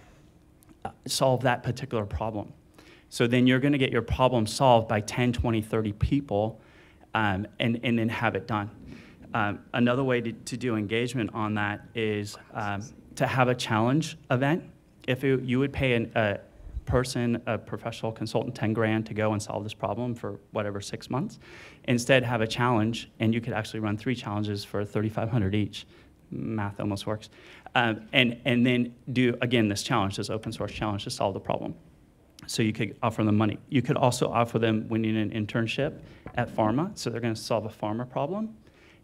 solve that particular problem. So then you're going to get your problem solved by 10, 20, 30 people, and then have it done. Another way to do engagement on that is to have a challenge event. If you would pay a person, a professional consultant, 10 grand to go and solve this problem for whatever, 6 months. Instead, have a challenge, and you could actually run 3 challenges for $3,500 each. Math almost works. And then do, again, this challenge, this open source challenge to solve the problem. So you could offer them money. You could also offer them winning an internship at pharma, so they're going to solve a pharma problem,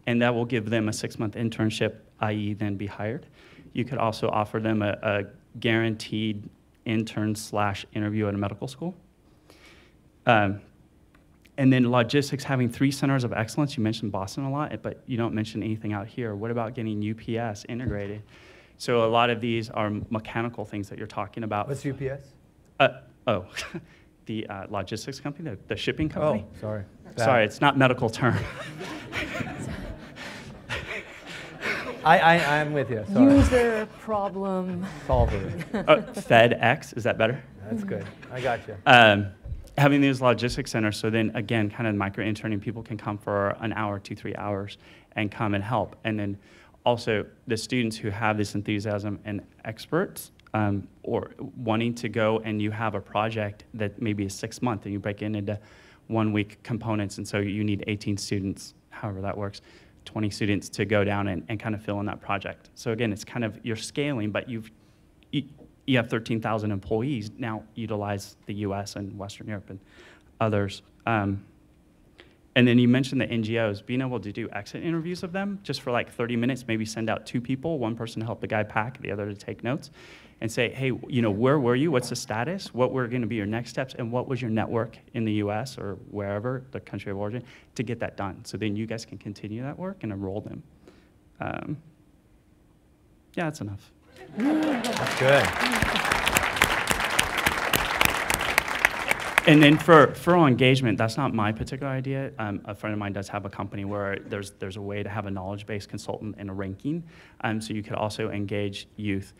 and that will give them a 6-month internship, i.e. then be hired. You could also offer them a guaranteed intern/interview at a medical school. And then logistics, having 3 centers of excellence. You mentioned Boston a lot, but you don't mention anything out here. What about getting UPS integrated? So a lot of these are mechanical things that you're talking about. What's UPS? The logistics company, the shipping company. Oh, sorry. Sorry, it's not medical term. I'm with you. Sorry. User problem solver. FedEx, is that better? That's good. I got you. Having these logistics centers, so then again, kind of micro interning, people can come for an hour, 2-3 hours, and come and help. And then also the students who have this enthusiasm and experts, or wanting to go and you have a project that maybe is 6 months and you break it into 1-week components, and so you need 18 students, however that works, 20 students to go down and kind of fill in that project. So again, it's kind of, you're scaling, but you have 13,000 employees, now utilize the US and Western Europe and others. And then you mentioned the NGOs, being able to do exit interviews of them just for like 30 minutes, maybe send out 2 people, 1 person to help the guy pack, the other to take notes, and say, hey, where were you? What's the status? What were going to be your next steps? And what was your network in the US or wherever, the country of origin, to get that done? So then you guys can continue that work and enroll them. Yeah, that's enough. That's good. And then for engagement, that's not my particular idea. A friend of mine does have a company where there's a way to have a knowledge-based consultant and a ranking. So you could also engage youth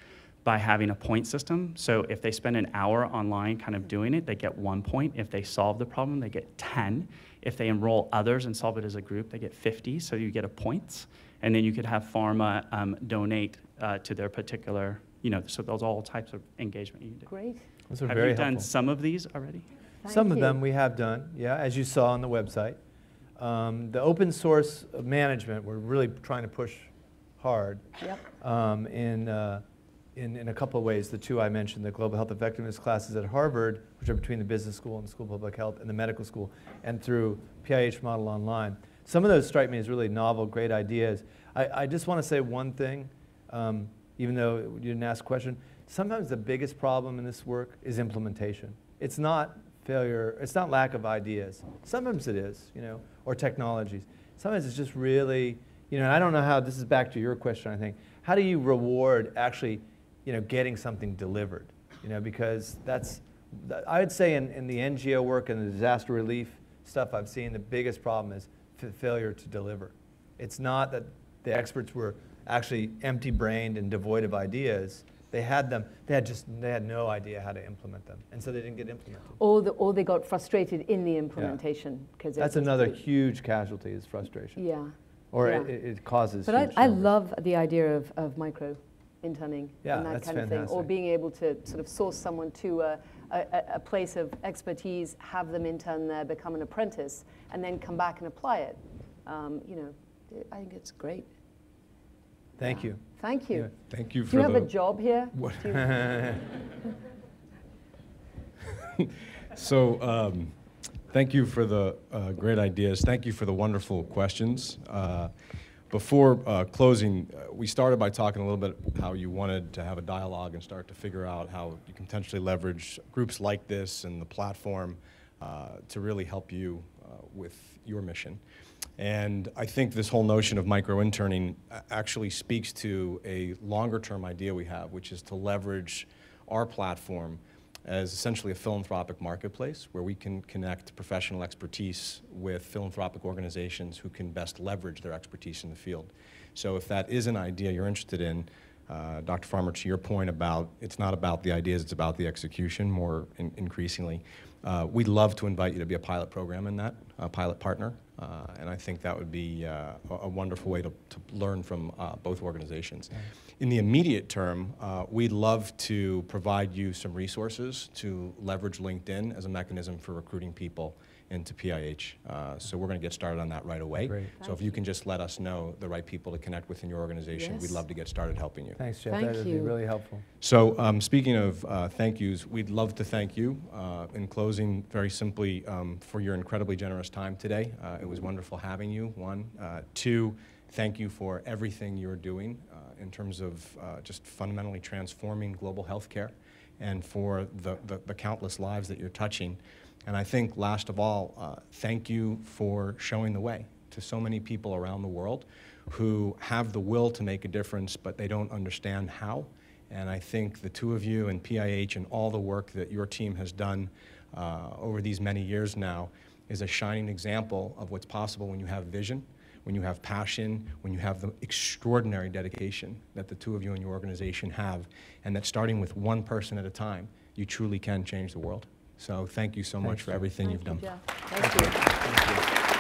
by having a point system. So if they spend an hour online kind of doing it, they get 1 point. If they solve the problem, they get 10. If they enroll others and solve it as a group, they get 50, so you get a points. And then you could have pharma donate to their particular, so those all types of engagement you do. Great. Those are Have very you done helpful. some of these already? Some of them we have done, yeah, as you saw on the website. The open source management, we're really trying to push hard. Yep. In a couple of ways. The 2 I mentioned, the global health effectiveness classes at Harvard, which are between the business school and the School of Public Health and the medical school, and through PIH Model Online. Some of those strike me as really novel, great ideas. I just want to say one thing, even though you didn't ask a question. Sometimes the biggest problem in this work is implementation. It's not failure, it's not lack of ideas. Sometimes it is, or technologies. Sometimes it's just really, and I don't know how, this is back to your question, I think. How do you reward actually getting something delivered, because I would say in the NGO work and the disaster relief stuff I've seen, the biggest problem is failure to deliver. It's not that the experts were actually empty-brained and devoid of ideas. They had them, they had no idea how to implement them, and so they didn't get implemented. Or they got frustrated in the implementation. Because that's another huge casualty is frustration. Yeah. Or yeah. It causes But I love the idea of micro interning and that that's kind of thing, or being able to sort of source someone to a place of expertise, have them intern there, become an apprentice, and then come back and apply it. I think it's great. Thank you. Thank you. Yeah, thank you for Do you have a job here? So, thank you for the great ideas. Thank you for the wonderful questions. Before closing, we started by talking a little bit how you wanted to have a dialogue and start to figure out how you can potentially leverage groups like this and the platform to really help you with your mission. And I think this whole notion of micro-interning actually speaks to a longer-term idea we have, which is to leverage our platform as essentially a philanthropic marketplace where we can connect professional expertise with philanthropic organizations who can best leverage their expertise in the field. So if that is an idea you're interested in, Dr. Farmer, to your point about it's not about the ideas, it's about the execution more increasingly, we'd love to invite you to be a pilot program in that, a pilot partner. And I think that would be a wonderful way to learn from both organizations. In the immediate term, we'd love to provide you some resources to leverage LinkedIn as a mechanism for recruiting people into PIH. So we're going to get started on that right away. Great. So if you can just let us know the right people to connect with in your organization, we'd love to get started helping you. Thanks, Jeff. That would be really helpful. So speaking of thank yous, we'd love to thank you in closing very simply for your incredibly generous time today. It was wonderful having you, one. Two, thank you for everything you're doing in terms of just fundamentally transforming global healthcare and for the countless lives that you're touching. And I think last of all, thank you for showing the way to so many people around the world who have the will to make a difference, but they don't understand how. And I think the two of you and PIH and all the work that your team has done over these many years now is a shining example of what's possible when you have vision, when you have passion, when you have the extraordinary dedication that the two of you and your organization have, and that starting with one person at a time, you truly can change the world. So thank you so much for everything you've done. Thank you.